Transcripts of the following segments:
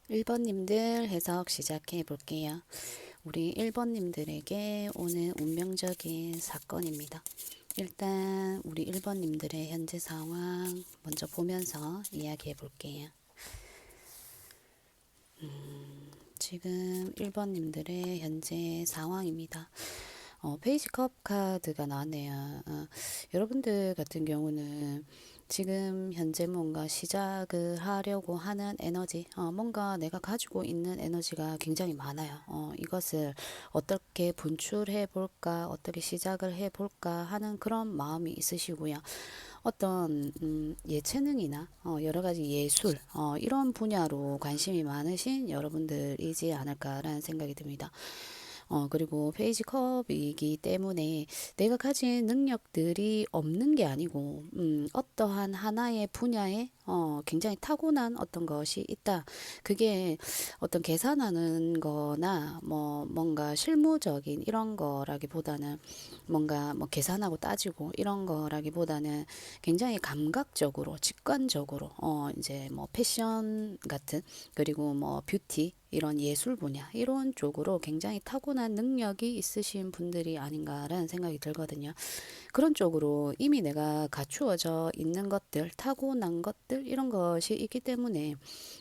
1번님들 해석 시작해 볼게요. 우리 1번님들에게 오는 운명적인 사건입니다. 일단 우리 1번님들의 현재 상황 먼저 보면서 이야기해 볼게요. 지금 1번님들의 현재 상황입니다. 페이지 컵 카드가 나왔네요. 여러분들 같은 경우는 지금 현재 뭔가 시작을 하려고 하는 에너지, 뭔가 내가 가지고 있는 에너지가 굉장히 많아요. 이것을 어떻게 분출해 볼까, 어떻게 시작을 해 볼까 하는 그런 마음이 있으시고요. 어떤 예체능이나 여러 가지 예술 이런 분야로 관심이 많으신 여러분들이지 않을까라는 생각이 듭니다. 그리고 페이지 컵이기 때문에 내가 가진 능력들이 없는 게 아니고, 어떠한 하나의 분야에 굉장히 타고난 어떤 것이 있다. 그게 어떤 계산하는 거나 뭐 뭔가 실무적인 이런 거라기보다는 뭔가 뭐 계산하고 따지고 이런 거라기보다는 굉장히 감각적으로, 직관적으로, 이제 뭐 패션 같은, 그리고 뭐 뷰티, 이런 예술 분야, 이런 쪽으로 굉장히 타고난 능력이 있으신 분들이 아닌가라는 생각이 들거든요. 그런 쪽으로 이미 내가 갖추어져 있는 것들, 타고난 것들, 이런 것이 있기 때문에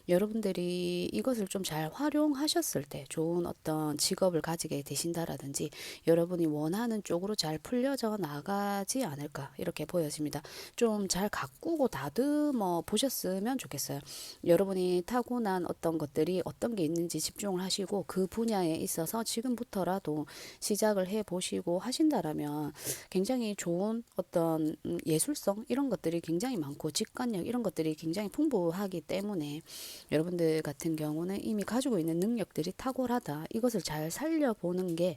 여러분들이 이것을 좀 잘 활용하셨을 때 좋은 어떤 직업을 가지게 되신다라든지 여러분이 원하는 쪽으로 잘 풀려져 나가지 않을까 이렇게 보여집니다. 좀 잘 가꾸고 다듬어 보셨으면 좋겠어요. 여러분이 타고난 어떤 것들이 어떤 게 있는지 집중을 하시고 그 분야에 있어서 지금부터라도 시작을 해 보시고 하신다라면 굉장히 좋은 어떤 예술성 이런 것들이 굉장히 많고 직관력 이런 것들이 굉장히 풍부하기 때문에 여러분들 같은 경우는 이미 가지고 있는 능력들이 탁월하다. 이것을 잘 살려보는 게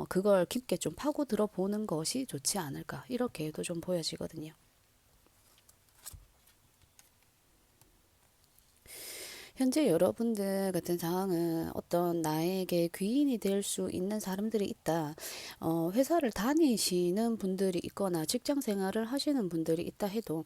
그걸 깊게 좀 파고 들어보는 것이 좋지 않을까 이렇게도 좀 보여지거든요. 현재 여러분들 같은 상황은 어떤 나에게 귀인이 될 수 있는 사람들이 있다. 회사를 다니시는 분들이 있거나 직장 생활을 하시는 분들이 있다 해도,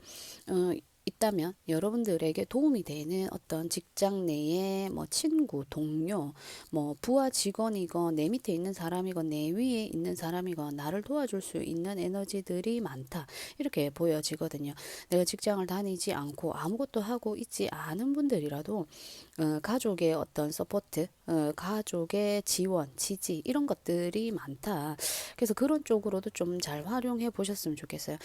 있다면 여러분들에게 도움이 되는 어떤 직장 내의 뭐 친구, 동료, 뭐 부하 직원이건 내 밑에 있는 사람이건 내 위에 있는 사람이건 나를 도와줄 수 있는 에너지들이 많다. 이렇게 보여지거든요. 내가 직장을 다니지 않고 아무것도 하고 있지 않은 분들이라도 가족의 어떤 서포트, 가족의 지원, 지지 이런 것들이 많다. 그래서 그런 쪽으로도 좀 잘 활용해 보셨으면 좋겠어요.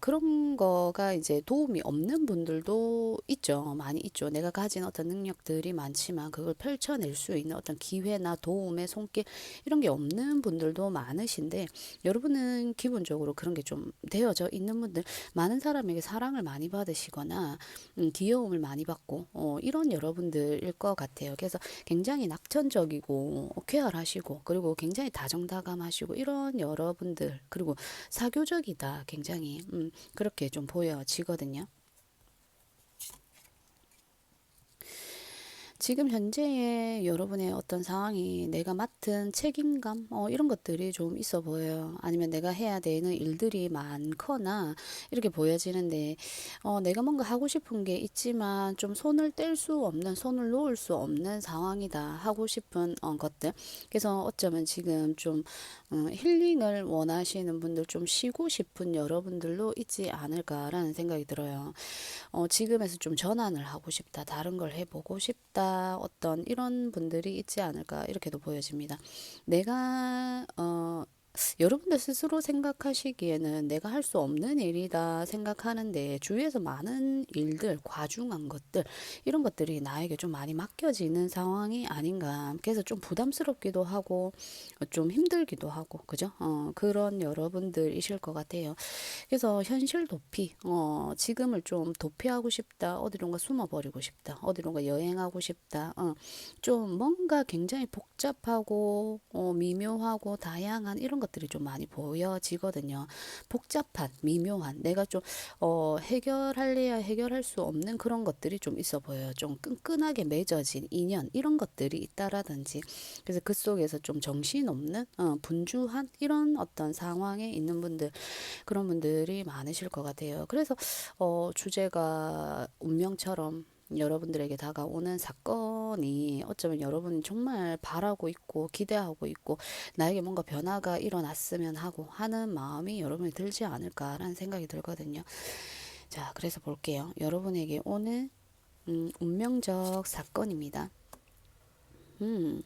그런 거가 이제 도움이 없는 분들도 있죠. 많이 있죠. 내가 가진 어떤 능력들이 많지만 그걸 펼쳐낼 수 있는 어떤 기회나 도움의 손길 이런 게 없는 분들도 많으신데 여러분은 기본적으로 그런 게 좀 되어져 있는 분들 많은 사람에게 사랑을 많이 받으시거나 귀여움을 많이 받고 이런 여러분들일 것 같아요. 그래서 굉장히 낙천적이고 쾌활하시고 그리고 굉장히 다정다감하시고 이런 여러분들 그리고 사교적이다 굉장히 그렇게 좀 보여지거든요. 지금 현재의 여러분의 어떤 상황이 내가 맡은 책임감, 이런 것들이 좀 있어 보여요. 아니면 내가 해야 되는 일들이 많거나 이렇게 보여지는데, 내가 뭔가 하고 싶은 게 있지만 좀 손을 뗄 수 없는, 손을 놓을 수 없는 상황이다. 하고 싶은 것들. 그래서 어쩌면 지금 좀 힐링을 원하시는 분들, 좀 쉬고 싶은 여러분들도 있지 않을까라는 생각이 들어요. 지금에서 좀 전환을 하고 싶다, 다른 걸 해보고 싶다, 어떤 이런 분들이 있지 않을까, 이렇게도 보여집니다. 내가, 여러분들 스스로 생각하시기에는 내가 할 수 없는 일이다 생각하는데 주위에서 많은 일들, 과중한 것들 이런 것들이 나에게 좀 많이 맡겨지는 상황이 아닌가. 그래서 좀 부담스럽기도 하고 좀 힘들기도 하고 그죠? 그런 여러분들이실 것 같아요. 그래서 현실 도피, 지금을 좀 도피하고 싶다, 어디론가 숨어버리고 싶다, 어디론가 여행하고 싶다, 좀 뭔가 굉장히 복잡하고, 미묘하고, 다양한 이런 것들이 좀 많이 보여지거든요. 복잡한, 미묘한, 내가 좀, 해결할래야 해결할 수 없는 그런 것들이 좀 있어 보여요. 좀 끈끈하게 맺어진 인연, 이런 것들이 있다라든지. 그래서 그 속에서 좀 정신없는, 분주한 이런 어떤 상황에 있는 분들, 그런 분들이 많으실 것 같아요. 그래서 주제가 운명처럼 여러분들에게 다가오는 사건이 어쩌면 여러분이 정말 바라고 있고 기대하고 있고 나에게 뭔가 변화가 일어났으면 하고 하는 마음이 여러분이 들지 않을까라는 생각이 들거든요. 자, 그래서 볼게요. 여러분에게 오는 운명적 사건입니다. 음,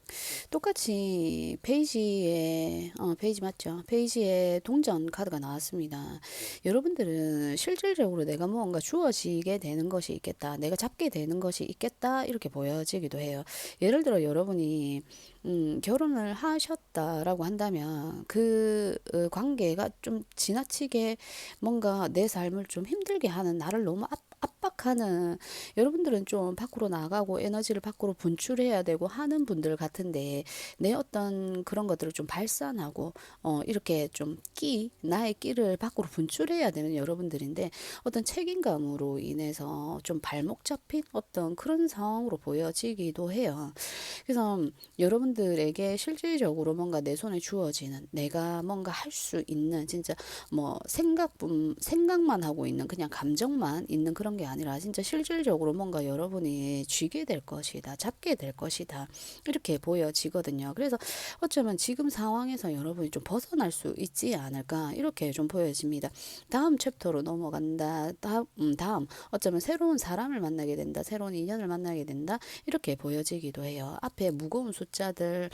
똑같이 페이지에, 페이지 맞죠? 페이지에 동전 카드가 나왔습니다. 여러분들은 실질적으로 내가 뭔가 주어지게 되는 것이 있겠다. 내가 잡게 되는 것이 있겠다. 이렇게 보여지기도 해요. 예를 들어 여러분이, 결혼을 하셨다라고 한다면 그 관계가 좀 지나치게 뭔가 내 삶을 좀 힘들게 하는 나를 너무 압박하는 여러분들은 좀 밖으로 나가고 에너지를 밖으로 분출해야 되고 하는 분들 같은데 내 어떤 그런 것들을 좀 발산하고 이렇게 좀 나의 끼를 밖으로 분출해야 되는 여러분들인데 어떤 책임감으로 인해서 좀 발목 잡힌 어떤 그런 상황으로 보여지기도 해요. 그래서 여러분들에게 실질적으로 뭔가 내 손에 주어지는 내가 뭔가 할 수 있는 진짜 뭐 생각만 하고 있는 그냥 감정만 있는 그런 게 아니라 진짜 실질적으로 뭔가 여러분이 쥐게 될 것이다, 잡게 될 것이다 이렇게 보여지거든요. 그래서 어쩌면 지금 상황에서 여러분이 좀 벗어날 수 있지 않을까 이렇게 좀 보여집니다. 다음 챕터로 넘어간다. 다음 어쩌면 새로운 사람을 만나게 된다, 새로운 인연을 만나게 된다 이렇게 보여지기도 해요. 앞에 무거운 숫자들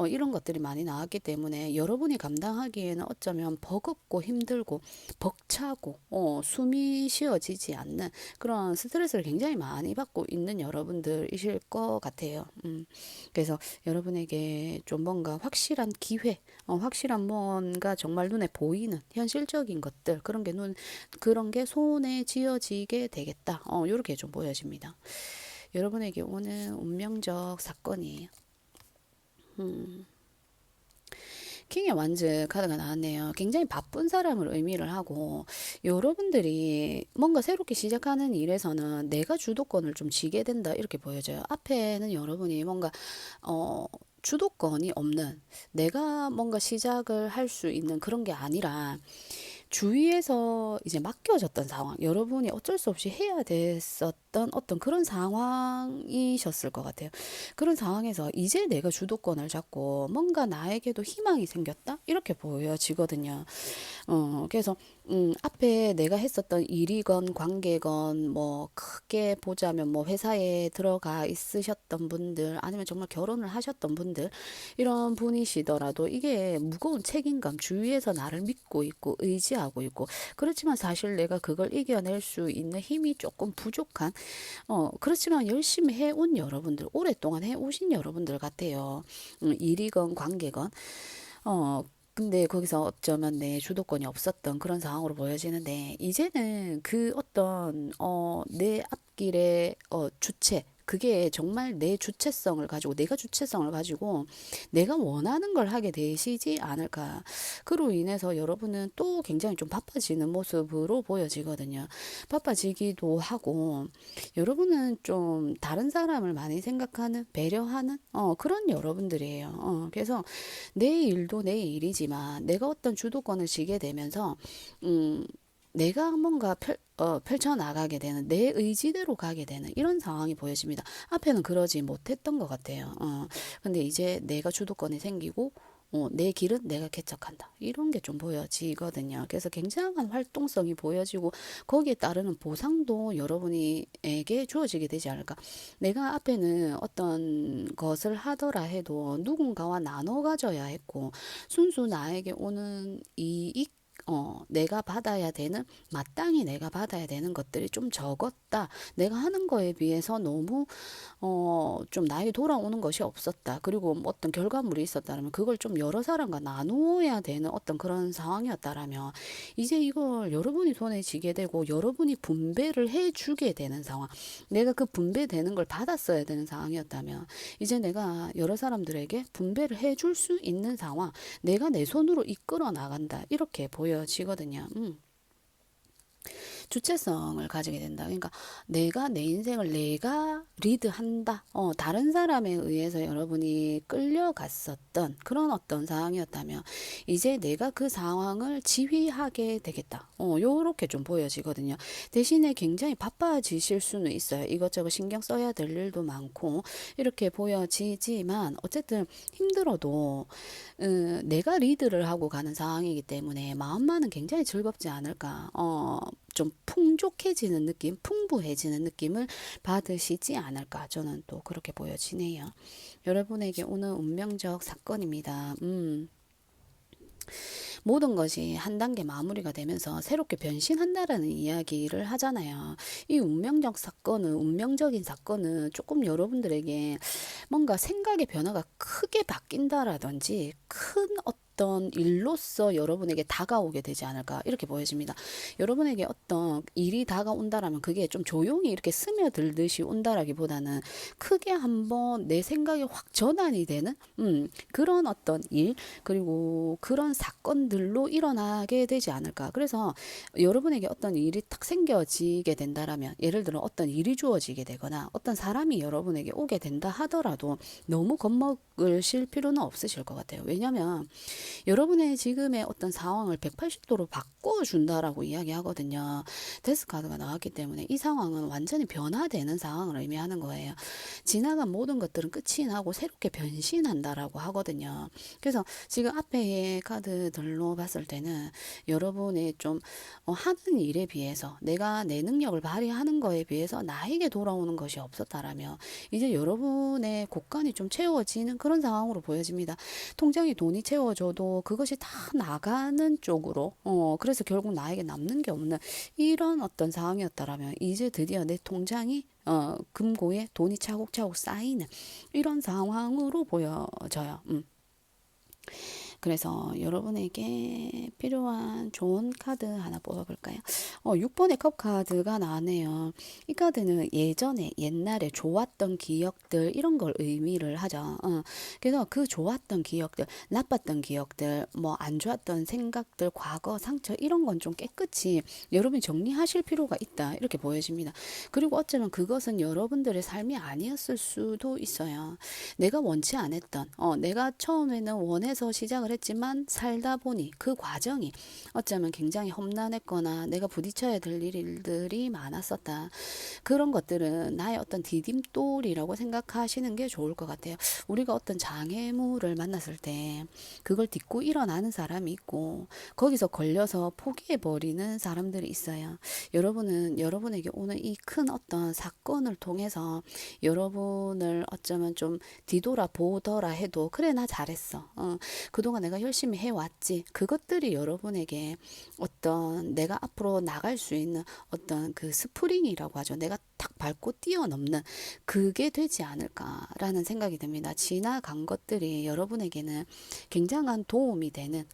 이런 것들이 많이 나왔기 때문에 여러분이 감당하기에는 어쩌면 버겁고 힘들고 벅차고 숨이 쉬어지지 않는 그런 스트레스를 굉장히 많이 받고 있는 여러분들이실 것 같아요. 그래서 여러분에게 좀 뭔가 확실한 기회, 확실한 뭔가 정말 눈에 보이는 현실적인 것들 그런 게 손에 쥐어지게 되겠다. 이렇게 좀 보여집니다. 여러분에게 오는 운명적 사건이에요. 킹의 완즈 카드가 나왔네요. 굉장히 바쁜 사람을 의미를 하고 여러분들이 뭔가 새롭게 시작하는 일에서는 내가 주도권을 좀 쥐게 된다 이렇게 보여져요. 앞에는 여러분이 뭔가 주도권이 없는 내가 뭔가 시작을 할 수 있는 그런 게 아니라 주위에서 이제 맡겨졌던 상황, 여러분이 어쩔 수 없이 해야 됐었던 어떤 그런 상황이셨을 것 같아요. 그런 상황에서 이제 내가 주도권을 잡고 뭔가 나에게도 희망이 생겼다? 이렇게 보여지거든요. 그래서 앞에 내가 했었던 일이건 관계건 뭐 크게 보자면 뭐 회사에 들어가 있으셨던 분들 아니면 정말 결혼을 하셨던 분들 이런 분이시더라도 이게 무거운 책임감 주위에서 나를 믿고 있고 의지하고 있고 그렇지만 사실 내가 그걸 이겨낼 수 있는 힘이 조금 부족한 그렇지만 열심히 해온 여러분들 오랫동안 해오신 여러분들 같아요. 일이건 관계건 근데 거기서 어쩌면 내 주도권이 없었던 그런 상황으로 보여지는데, 이제는 그 어떤, 내 앞길의, 주체, 그게 정말 내 주체성을 가지고, 내가 주체성을 가지고, 내가 원하는 걸 하게 되시지 않을까. 그로 인해서 여러분은 또 굉장히 좀 바빠지는 모습으로 보여지거든요. 바빠지기도 하고, 여러분은 좀 다른 사람을 많이 생각하는, 배려하는, 그런 여러분들이에요. 그래서 내 일도 내 일이지만 내가 어떤 주도권을 쥐게 되면서 내가 뭔가 펼쳐나가게 되는 내 의지대로 가게 되는 이런 상황이 보여집니다. 앞에는 그러지 못했던 것 같아요. 근데 이제 내가 주도권이 생기고 내 길은 내가 개척한다. 이런 게 좀 보여지거든요. 그래서 굉장한 활동성이 보여지고 거기에 따르는 보상도 여러분에게 주어지게 되지 않을까. 내가 앞에는 어떤 것을 하더라 해도 누군가와 나눠 가져야 했고 순수 나에게 오는 이익 내가 받아야 되는, 마땅히 내가 받아야 되는 것들이 좀 적었다. 내가 하는 거에 비해서 너무, 좀 나에게 돌아오는 것이 없었다. 그리고 뭐 어떤 결과물이 있었다면 그걸 좀 여러 사람과 나누어야 되는 어떤 그런 상황이었다라면 이제 이걸 여러분이 손에 쥐게 되고 여러분이 분배를 해주게 되는 상황. 내가 그 분배되는 걸 받았어야 되는 상황이었다면 이제 내가 여러 사람들에게 분배를 해줄 수 있는 상황. 내가 내 손으로 이끌어 나간다. 이렇게 보여지거든요. 주체성을 가지게 된다. 그러니까 내가 내 인생을 내가 리드한다. 다른 사람에 의해서 여러분이 끌려갔었던 그런 어떤 상황이었다면 이제 내가 그 상황을 지휘하게 되겠다. 요렇게 좀 보여지거든요. 대신에 굉장히 바빠지실 수는 있어요. 이것저것 신경 써야 될 일도 많고 이렇게 보여지지만 어쨌든 힘들어도 내가 리드를 하고 가는 상황이기 때문에 마음만은 굉장히 즐겁지 않을까. 좀 풍족해지는 느낌, 풍부해지는 느낌을 받으시지 않을까. 저는 또 그렇게 보여지네요. 여러분에게 오는 운명적 사건입니다. 모든 것이 한 단계 마무리가 되면서 새롭게 변신한다라는 이야기를 하잖아요. 이 운명적인 사건은 조금 여러분들에게 뭔가 생각의 변화가 크게 바뀐다라든지 큰 어떤 일로서 여러분에게 다가오게 되지 않을까 이렇게 보여집니다. 여러분에게 어떤 일이 다가온다라면 그게 좀 조용히 이렇게 스며들듯이 온다라기보다는 크게 한번 내 생각이 확 전환이 되는 그런 어떤 일 그리고 그런 사건들로 일어나게 되지 않을까. 그래서 여러분에게 어떤 일이 탁 생겨지게 된다라면 예를 들어 어떤 일이 주어지게 되거나 어떤 사람이 여러분에게 오게 된다 하더라도 너무 겁먹으실 필요는 없으실 것 같아요. 왜냐하면 여러분의 지금의 어떤 상황을 180도로 바꿔준다라고 이야기하거든요. 데스 카드가 나왔기 때문에 이 상황은 완전히 변화되는 상황을 의미하는 거예요. 지나간 모든 것들은 끝이 나고 새롭게 변신한다라고 하거든요. 그래서 지금 앞에 카드들로 봤을 때는 여러분의 좀 하는 일에 비해서 내가 내 능력을 발휘하는 거에 비해서 나에게 돌아오는 것이 없었다라면 이제 여러분의 곳간이 좀 채워지는 그런 상황으로 보여집니다. 통장에 돈이 채워져도 그것이 다 나가는 쪽으로 그래서 결국 나에게 남는 게 없는 이런 어떤 상황이었다라면 이제 드디어 내 통장이 금고에 돈이 차곡차곡 쌓이는 이런 상황으로 보여져요. 그래서 여러분에게 필요한 좋은 카드 하나 뽑아볼까요? 6번의 컵 카드가 나왔네요. 이 카드는 예전에 옛날에 좋았던 기억들 이런 걸 의미를 하죠. 그래서 그 좋았던 기억들, 나빴던 기억들, 뭐 안 좋았던 생각들, 과거 상처 이런 건 좀 깨끗이 여러분이 정리하실 필요가 있다 이렇게 보여집니다. 그리고 어쩌면 그것은 여러분들의 삶이 아니었을 수도 있어요. 내가 원치 않았던, 내가 처음에는 원해서 시작을 했지만 살다 보니 그 과정이 어쩌면 굉장히 험난했거나 내가 부딪혀야 될 일들이 많았었다. 그런 것들은 나의 어떤 디딤돌이라고 생각하시는 게 좋을 것 같아요. 우리가 어떤 장애물을 만났을 때 그걸 딛고 일어나는 사람이 있고 거기서 걸려서 포기해버리는 사람들이 있어요. 여러분은 여러분에게 오는 이 큰 어떤 사건을 통해서 여러분을 어쩌면 좀 뒤돌아보더라 해도 그래 나 잘했어. 그동안 내가 열심히 해왔지. 그것들이 여러분에게 어떤 내가 앞으로 나갈 수 있는 어떤 그 스프링이라고 하죠. 내가 탁 밟고 뛰어넘는 그게 되지 않을까라는 생각이 듭니다. 지나간 것들이 여러분에게는 굉장한 도움이 되는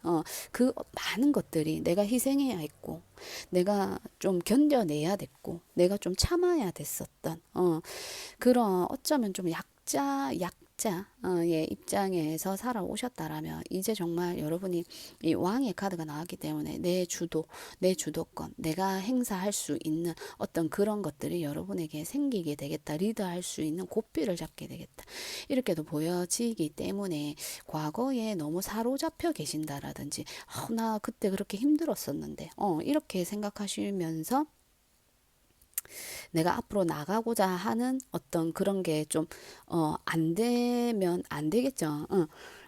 그 많은 것들이 내가 희생해야 했고 내가 좀 견뎌내야 됐고 내가 좀 참아야 됐었던 그런 어쩌면 좀 약자의 입장에서 살아오셨다라면 이제 정말 여러분이 이 왕의 카드가 나왔기 때문에 내 주도, 내 주도권, 내가 행사할 수 있는 어떤 그런 것들이 여러분에게 생기게 되겠다. 리드할 수 있는 고삐를 잡게 되겠다. 이렇게도 보여지기 때문에 과거에 너무 사로잡혀 계신다라든지 나 그때 그렇게 힘들었었는데 이렇게 생각하시면서 내가 앞으로 나가고자 하는 어떤 그런 게 좀, 안 되면 안 되겠죠.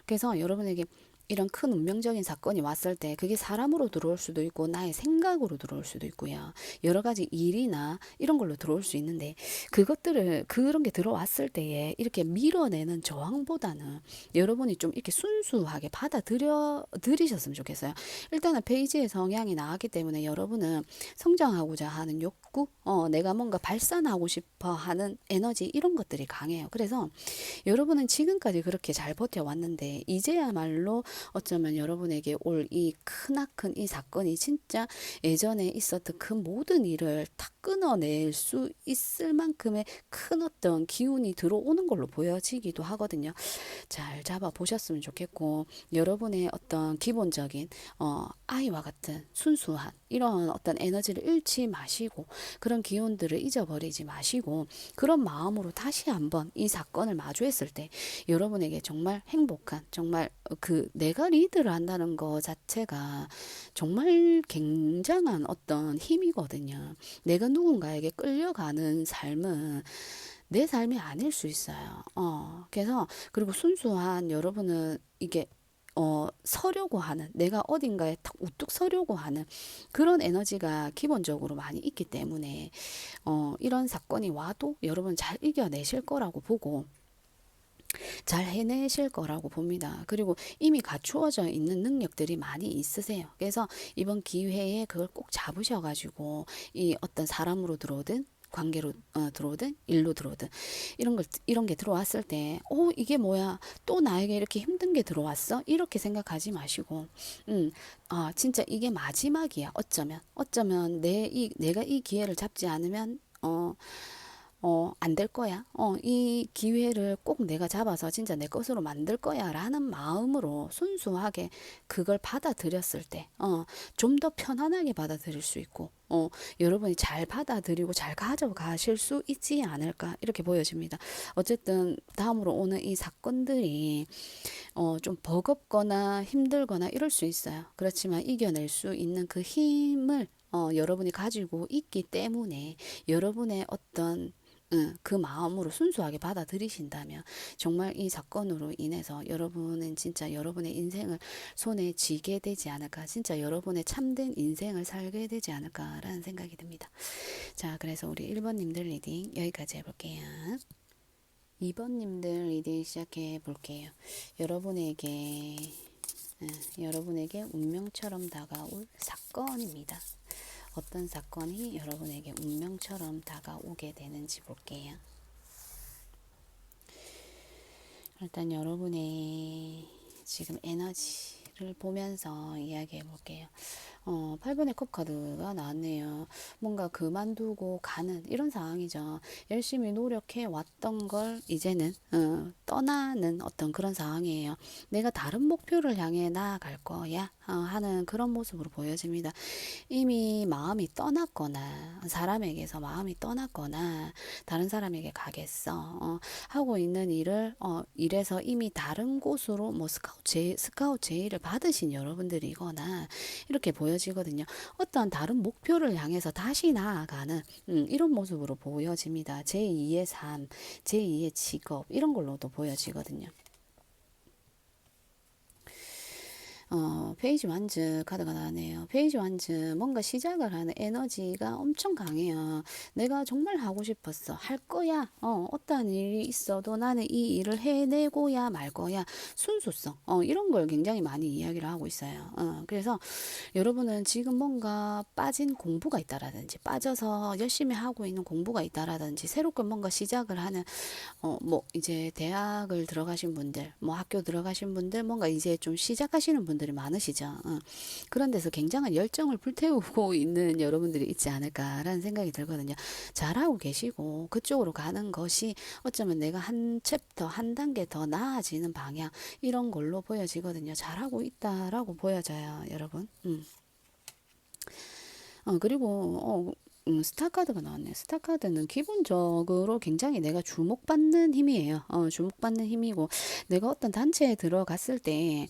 그래서 여러분에게 이런 큰 운명적인 사건이 왔을 때 그게 사람으로 들어올 수도 있고 나의 생각으로 들어올 수도 있고요. 여러 가지 일이나 이런 걸로 들어올 수 있는데 그것들을 그런 게 들어왔을 때에 이렇게 밀어내는 저항보다는 여러분이 좀 이렇게 순수하게 받아들이셨으면 좋겠어요. 일단은 페이지의 성향이 나왔기 때문에 여러분은 성장하고자 하는 욕구, 내가 뭔가 발산하고 싶어 하는 에너지 이런 것들이 강해요. 그래서 여러분은 지금까지 그렇게 잘 버텨왔는데 이제야말로 어쩌면 여러분에게 올 이 크나큰 이 사건이 진짜 예전에 있었던 그 모든 일을 탁 끊어낼 수 있을 만큼의 큰 어떤 기운이 들어오는 걸로 보여지기도 하거든요. 잘 잡아 보셨으면 좋겠고 여러분의 어떤 기본적인 아이와 같은 순수한 이런 어떤 에너지를 잃지 마시고 그런 기운들을 잊어버리지 마시고 그런 마음으로 다시 한번 이 사건을 마주했을 때 여러분에게 정말 행복한 정말 그 내가 리드를 한다는 거 자체가 정말 굉장한 어떤 힘이거든요. 내가 누군가에게 끌려가는 삶은 내 삶이 아닐 수 있어요. 그래서 그리고 순수한 여러분은 이게 서려고 하는 내가 어딘가에 탁 우뚝 서려고 하는 그런 에너지가 기본적으로 많이 있기 때문에 이런 사건이 와도 여러분 잘 이겨내실 거라고 보고 잘 해내실 거라고 봅니다. 그리고 이미 갖추어져 있는 능력들이 많이 있으세요. 그래서 이번 기회에 그걸 꼭 잡으셔가지고 이 어떤 사람으로 들어오든 관계로 들어오든 일로 들어오든 이런 게 들어왔을 때 이게 뭐야 또 나에게 이렇게 힘든 게 들어왔어 이렇게 생각하지 마시고 진짜 이게 마지막이야 어쩌면 내가 이 기회를 잡지 않으면 안 될 거야. 이 기회를 꼭 내가 잡아서 진짜 내 것으로 만들 거야. 라는 마음으로 순수하게 그걸 받아들였을 때, 좀 더 편안하게 받아들일 수 있고, 여러분이 잘 받아들이고 잘 가져가실 수 있지 않을까. 이렇게 보여집니다. 어쨌든, 다음으로 오는 이 사건들이, 좀 버겁거나 힘들거나 이럴 수 있어요. 그렇지만 이겨낼 수 있는 그 힘을 여러분이 가지고 있기 때문에 여러분의 어떤 그 마음으로 순수하게 받아들이신다면 정말 이 사건으로 인해서 여러분은 진짜 여러분의 인생을 손에 쥐게 되지 않을까 진짜 여러분의 참된 인생을 살게 되지 않을까라는 생각이 듭니다. 자, 그래서 우리 1번님들 리딩 여기까지 해볼게요. 2번님들 리딩 시작해 볼게요. 여러분에게 운명처럼 다가올 사건입니다. 어떤 사건이 여러분에게 운명처럼 다가오게 되는지 볼게요. 일단 여러분의 지금 에너지를 보면서 이야기해 볼게요. 8번의 컵 카드가 나왔네요. 뭔가 그만두고 가는 이런 상황이죠. 열심히 노력해 왔던 걸 이제는 떠나는 어떤 그런 상황이에요. 내가 다른 목표를 향해 나아갈 거야 하는 그런 모습으로 보여집니다. 이미 마음이 떠났거나 사람에게서 마음이 떠났거나 다른 사람에게 가겠어 하고 있는 일에서 이미 다른 곳으로 뭐 스카우트 제의를 받으신 여러분들이거나 이렇게 보여지거든요. 어떤 다른 목표를 향해서 다시 나아가는 이런 모습으로 보여집니다. 제2의 삶, 제2의 직업 이런 걸로도 보여지거든요. 페이지 완즈 카드가 나왔네요. 페이지 완즈 뭔가 시작을 하는 에너지가 엄청 강해요. 내가 정말 하고 싶었어. 할 거야. 어떠한 일이 있어도 나는 이 일을 해내고야 말 거야. 순수성. 이런 걸 굉장히 많이 이야기를 하고 있어요. 그래서 여러분은 지금 뭔가 빠진 공부가 있다라든지 빠져서 열심히 하고 있는 공부가 있다라든지 새롭게 뭔가 시작을 하는 뭐 이제 대학을 들어가신 분들, 뭐 학교 들어가신 분들, 뭔가 이제 좀 시작하시는 분들이 많으시죠. 그런 데서 굉장한 열정을 불태우고 있는 여러분들이 있지 않을까라는 생각이 들거든요. 잘하고 계시고 그쪽으로 가는 것이 어쩌면 내가 한 챕터, 한 단계 더 나아지는 방향 이런 걸로 보여지거든요. 잘하고 있다라고 보여져요, 여러분. 그리고 스타카드가 나왔네요. 스타카드는 기본적으로 굉장히 내가 주목받는 힘이에요. 주목받는 힘이고 내가 어떤 단체에 들어갔을 때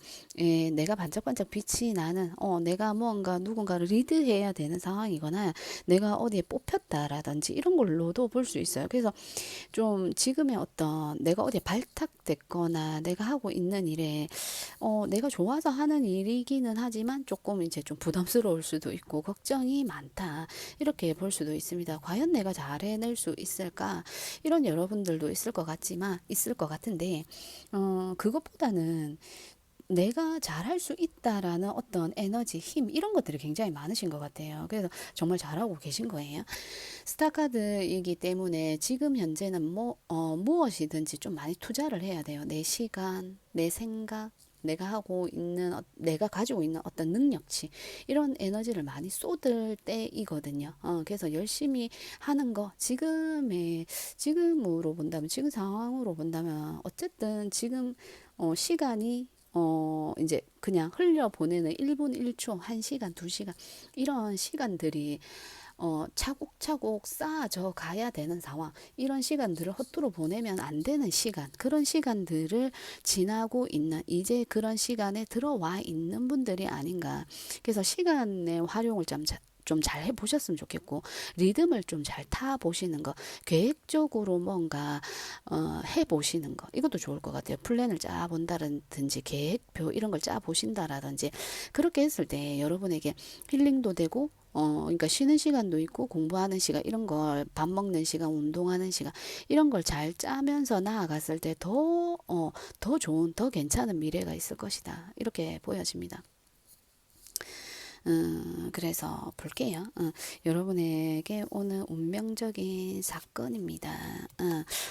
내가 반짝반짝 빛이 나는 내가 뭔가 누군가를 리드해야 되는 상황이거나 내가 어디에 뽑혔다라든지 이런 걸로도 볼 수 있어요. 그래서 좀 지금의 어떤 내가 어디에 발탁됐거나 내가 하고 있는 일에 내가 좋아서 하는 일이기는 하지만 조금 이제 좀 부담스러울 수도 있고 걱정이 많다. 이렇게 볼 수도 있습니다. 과연 내가 잘 해낼 수 있을까? 이런 여러분들도 있을 것 같은데, 그것보다는 내가 잘할 수 있다라는 어떤 에너지, 힘, 이런 것들이 굉장히 많으신 것 같아요. 그래서 정말 잘하고 계신 거예요. 스타카드이기 때문에 지금 현재는 무엇이든지 좀 많이 투자를 해야 돼요. 내 시간, 내 생각, 내가 가지고 있는 어떤 능력치 이런 에너지를 많이 쏟을 때이거든요. 그래서 열심히 하는 거 지금으로 본다면 지금 상황으로 본다면 어쨌든 지금 시간이 이제 그냥 흘려보내는 1분 1초, 1시간, 2시간 이런 시간들이 차곡차곡 쌓아져 가야 되는 상황. 이런 시간들을 헛되이 보내면 안 되는 시간. 그런 시간들을 지나고 있는, 이제 그런 시간에 들어와 있는 분들이 아닌가. 그래서 시간의 활용을 좀 잘 해보셨으면 좋겠고, 리듬을 좀 잘 타보시는 거, 계획적으로 뭔가 해보시는 거, 이것도 좋을 것 같아요. 플랜을 짜본다든지 계획표 이런 걸 짜보신다라든지, 그렇게 했을 때 여러분에게 힐링도 되고, 그러니까 쉬는 시간도 있고 공부하는 시간 이런 걸, 밥 먹는 시간, 운동하는 시간 이런 걸 잘 짜면서 나아갔을 때 더 좋은, 더 괜찮은 미래가 있을 것이다. 이렇게 보여집니다. 그래서 볼게요. 여러분에게 오늘 운명적인 사건입니다.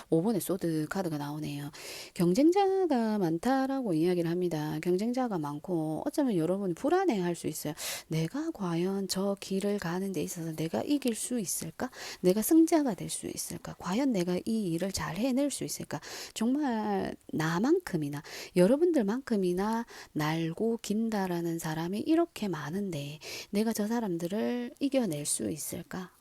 5번의 소드 카드가 나오네요. 경쟁자가 많다라고 이야기를 합니다. 경쟁자가 많고 어쩌면 여러분 불안해할 수 있어요. 내가 과연 저 길을 가는 데 있어서 내가 이길 수 있을까? 내가 승자가 될 수 있을까? 과연 내가 이 일을 잘 해낼 수 있을까? 정말 나만큼이나 여러분들만큼이나 날고 긴다라는 사람이 이렇게 많은데 내가 저 사람들을 이겨낼 수 있을까?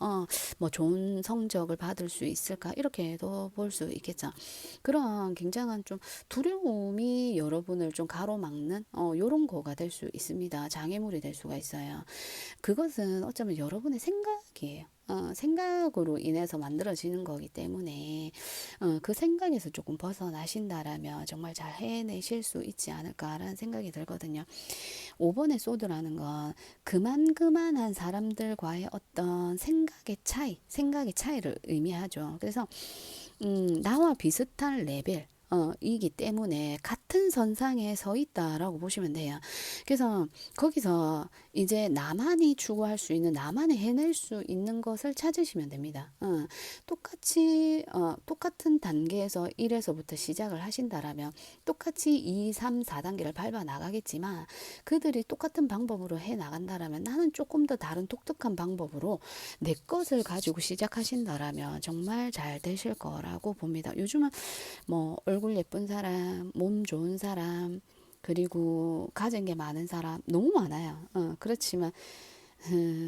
뭐 좋은 성적을 받을 수 있을까? 이렇게도 볼 수 있겠죠. 그런 굉장한 좀 두려움이 여러분을 좀 가로막는 요런 거가 될 수 있습니다. 장애물이 될 수가 있어요. 그것은 어쩌면 여러분의 생각이에요. 생각으로 인해서 만들어지는 거기 때문에 그 생각에서 조금 벗어나신다라면 정말 잘 해내실 수 있지 않을까라는 생각이 들거든요. 5번의 소드라는 건 그만한 사람들과의 어떤 생각의 차이를 의미하죠. 그래서 나와 비슷한 레벨 이기 때문에 같은 선상에 서 있다라고 보시면 돼요. 그래서 거기서 이제 나만이 추구할 수 있는, 나만이 해낼 수 있는 것을 찾으시면 됩니다. 똑같은 단계에서 1에서부터 시작을 하신다라면 똑같이 2, 3, 4단계를 밟아 나가겠지만 그들이 똑같은 방법으로 해 나간다라면 나는 조금 더 다른 독특한 방법으로 내 것을 가지고 시작하신다라면 정말 잘 되실 거라고 봅니다. 요즘은 뭐 얼굴 예쁜 사람, 몸 좋은 사람, 그리고 가진 게 많은 사람 너무 많아요. 그렇지만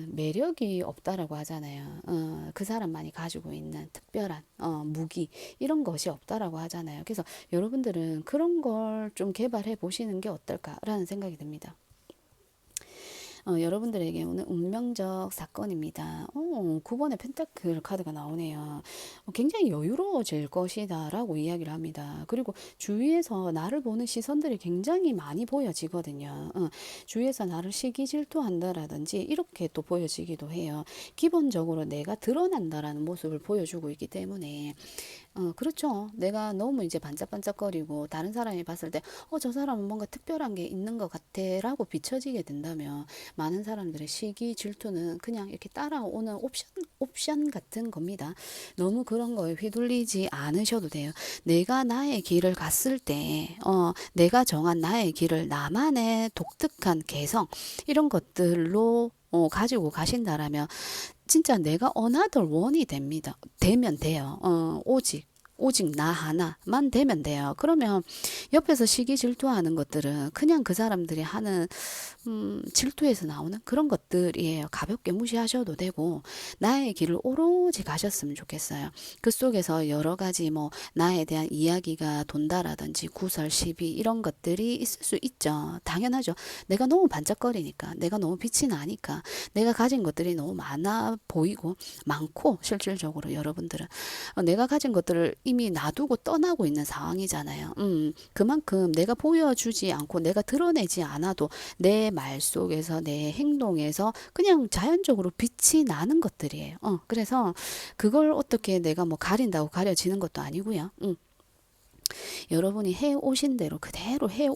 매력이 없다라고 하잖아요. 그 사람만이 가지고 있는 특별한 무기 이런 것이 없다라고 하잖아요. 그래서 여러분들은 그런 걸 좀 개발해 보시는 게 어떨까라는 생각이 듭니다. 여러분들에게 오늘 운명적 사건입니다. 9번의 펜타클 카드가 나오네요. 굉장히 여유로워질 것이다 라고 이야기를 합니다. 그리고 주위에서 나를 보는 시선들이 굉장히 많이 보여지거든요. 주위에서 나를 시기 질투한다라든지 이렇게 또 보여지기도 해요. 기본적으로 내가 드러난다라는 모습을 보여주고 있기 때문에 그렇죠. 내가 너무 이제 반짝반짝거리고 다른 사람이 봤을 때, 저 사람은 뭔가 특별한 게 있는 것 같아 라고 비춰지게 된다면 많은 사람들의 시기, 질투는 그냥 이렇게 따라오는 옵션 같은 겁니다. 너무 그런 거에 휘둘리지 않으셔도 돼요. 내가 나의 길을 갔을 때, 내가 정한 나의 길을 나만의 독특한 개성, 이런 것들로 가지고 가신다라면 진짜 내가 another one이 되면 돼요. 오직 나 하나만 되면 돼요. 그러면 옆에서 시기 질투하는 것들은 그냥 그 사람들이 하는 질투에서 나오는 그런 것들이에요. 가볍게 무시하셔도 되고 나의 길을 오로지 가셨으면 좋겠어요. 그 속에서 여러 가지 뭐 나에 대한 이야기가 돈다라든지 구설, 시비 이런 것들이 있을 수 있죠. 당연하죠. 내가 너무 반짝거리니까, 내가 너무 빛이 나니까, 내가 가진 것들이 너무 많아 보이고 많고 실질적으로 여러분들은 내가 가진 것들을 이미 놔두고 떠나고 있는 상황이잖아요. 그만큼 내가 보여주지 않고 내가 드러내지 않아도 내 말 속에서 내 행동에서 그냥 자연적으로 빛이 나는 것들이에요. 그래서 그걸 어떻게 내가 뭐 가린다고 가려지는 것도 아니고요. 여러분이 해 오신 대로 그대로 해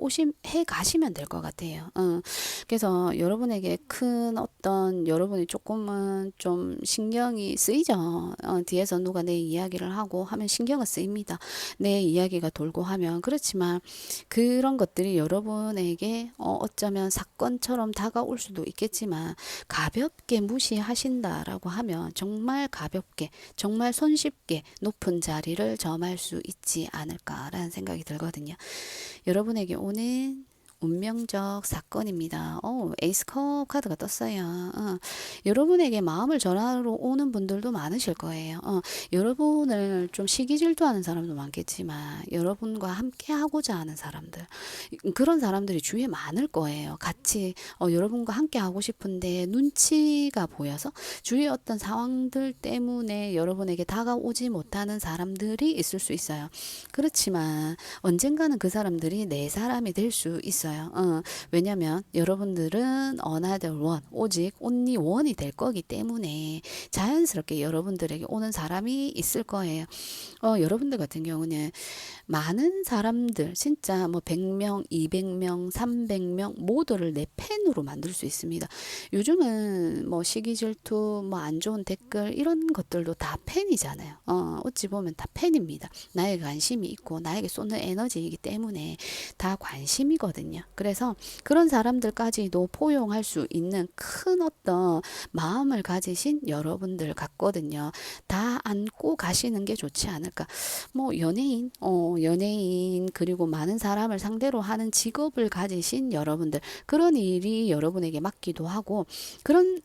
가시면 될 것 같아요. 그래서 여러분에게 큰 어떤 여러분이 조금은 좀 신경이 쓰이죠. 뒤에서 누가 내 이야기를 하고 하면 신경은 쓰입니다. 내 이야기가 돌고 하면 그렇지만 그런 것들이 여러분에게 어쩌면 사건처럼 다가올 수도 있겠지만 가볍게 무시하신다라고 하면 정말 가볍게 정말 손쉽게 높은 자리를 점할 수 있지 않을까라는 생각이 들거든요. 여러분에게 오는 운명적 사건입니다. 에이스컵 카드가 떴어요. 여러분에게 마음을 전하러 오는 분들도 많으실 거예요. 여러분을 좀 시기 질투하는 사람도 많겠지만 여러분과 함께 하고자 하는 사람들, 그런 사람들이 주위에 많을 거예요. 같이 여러분과 함께 하고 싶은데 눈치가 보여서 주위의 어떤 상황들 때문에 여러분에게 다가오지 못하는 사람들이 있을 수 있어요. 그렇지만 언젠가는 그 사람들이 내 사람이 될 수 있어요. 왜냐면 여러분들은 another one, 오직 only one이 될 거기 때문에 자연스럽게 여러분들에게 오는 사람이 있을 거예요. 여러분들 같은 경우는 많은 사람들, 진짜 뭐 100명, 200명, 300명 모두를 내 팬으로 만들 수 있습니다. 요즘은 뭐 시기 질투, 뭐 안 좋은 댓글 이런 것들도 다 팬이잖아요. 어찌 보면 다 팬입니다. 나에게 관심이 있고 나에게 쏟는 에너지이기 때문에 다 관심이거든요. 그래서 그런 사람들까지도 포용할 수 있는 큰 어떤 마음을 가지신 여러분들 같거든요. 다 안고 가시는 게 좋지 않을까. 뭐 연예인 그리고 많은 사람을 상대로 하는 직업을 가지신 여러분들, 그런 일이 여러분에게 맞기도 하고, 그런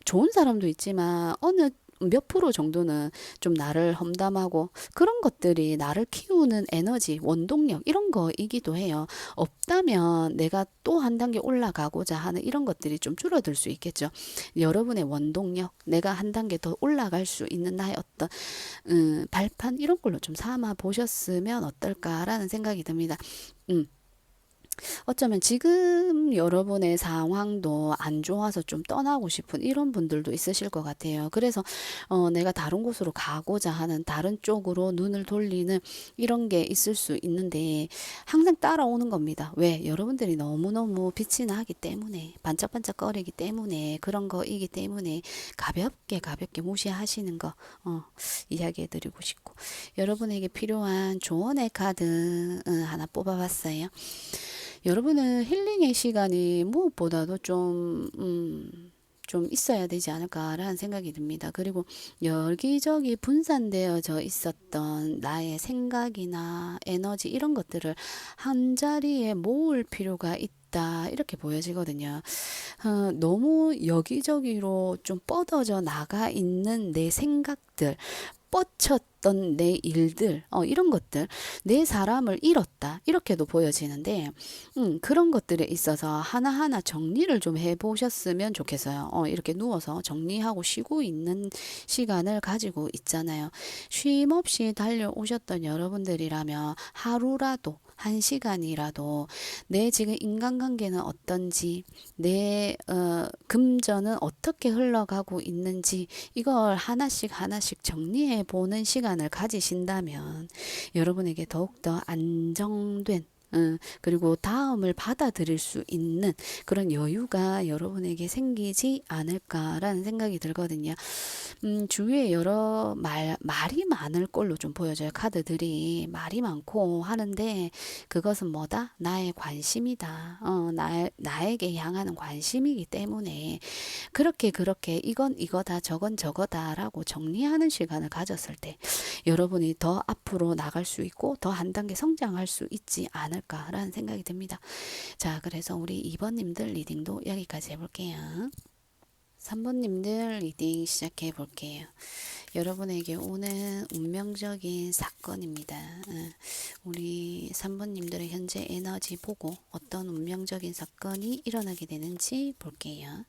좋은 사람도 있지만 어느 몇 프로 정도는 좀 나를 험담하고 그런 것들이 나를 키우는 에너지, 원동력 이런 거이기도 해요. 없다면 내가 또 한 단계 올라가고자 하는 이런 것들이 좀 줄어들 수 있겠죠. 여러분의 원동력, 내가 한 단계 더 올라갈 수 있는 나의 어떤 발판 이런 걸로 좀 삼아 보셨으면 어떨까라는 생각이 듭니다. 어쩌면 지금 여러분의 상황도 안 좋아서 좀 떠나고 싶은 이런 분들도 있으실 것 같아요. 그래서 내가 다른 곳으로 가고자 하는, 다른 쪽으로 눈을 돌리는 이런 게 있을 수 있는데 항상 따라오는 겁니다. 왜? 여러분들이 너무너무 빛이 나기 때문에, 반짝반짝거리기 때문에, 그런 거이기 때문에 가볍게 가볍게 무시하시는 거 이야기해 드리고 싶고, 여러분에게 필요한 조언의 카드 하나 뽑아봤어요. 여러분은 힐링의 시간이 무엇보다도 좀 있어야 되지 않을까라는 생각이 듭니다. 그리고 여기저기 분산되어져 있었던 나의 생각이나 에너지 이런 것들을 한 자리에 모을 필요가 있다. 이렇게 보여지거든요. 너무 여기저기로 좀 뻗어져 나가 있는 내 생각들, 뻗쳤던 내 일들, 이런 것들, 내 사람을 잃었다. 이렇게도 보여지는데, 그런 것들에 있어서 하나하나 정리를 좀 해보셨으면 좋겠어요. 이렇게 누워서 정리하고 쉬고 있는 시간을 가지고 있잖아요. 쉼 없이 달려오셨던 여러분들이라면 하루라도, 한 시간이라도 내 지금 인간관계는 어떤지, 내 금전은 어떻게 흘러가고 있는지 이걸 하나씩 하나씩 정리해 보는 시간을 가지신다면 여러분에게 더욱더 안정된, 그리고 다음을 받아들일 수 있는 그런 여유가 여러분에게 생기지 않을까라는 생각이 들거든요. 주위에 여러 말이 많을 걸로 좀 보여져요. 카드들이 말이 많고 하는데 그것은 뭐다? 나의 관심이다. 나에게 향하는 관심이기 때문에 그렇게 이건 이거다 저건 저거다라고 정리하는 시간을 가졌을 때 여러분이 더 앞으로 나갈 수 있고 더 한 단계 성장할 수 있지 않을까라는 생각이 듭니다. 자, 그래서 우리 2번님들 리딩도 여기까지 해볼게요. 3번님들 리딩 시작해 볼게요. 여러분에게 오는 운명적인 사건입니다. 우리 3번님들의 현재 에너지 보고 어떤 운명적인 사건이 일어나게 되는지 볼게요.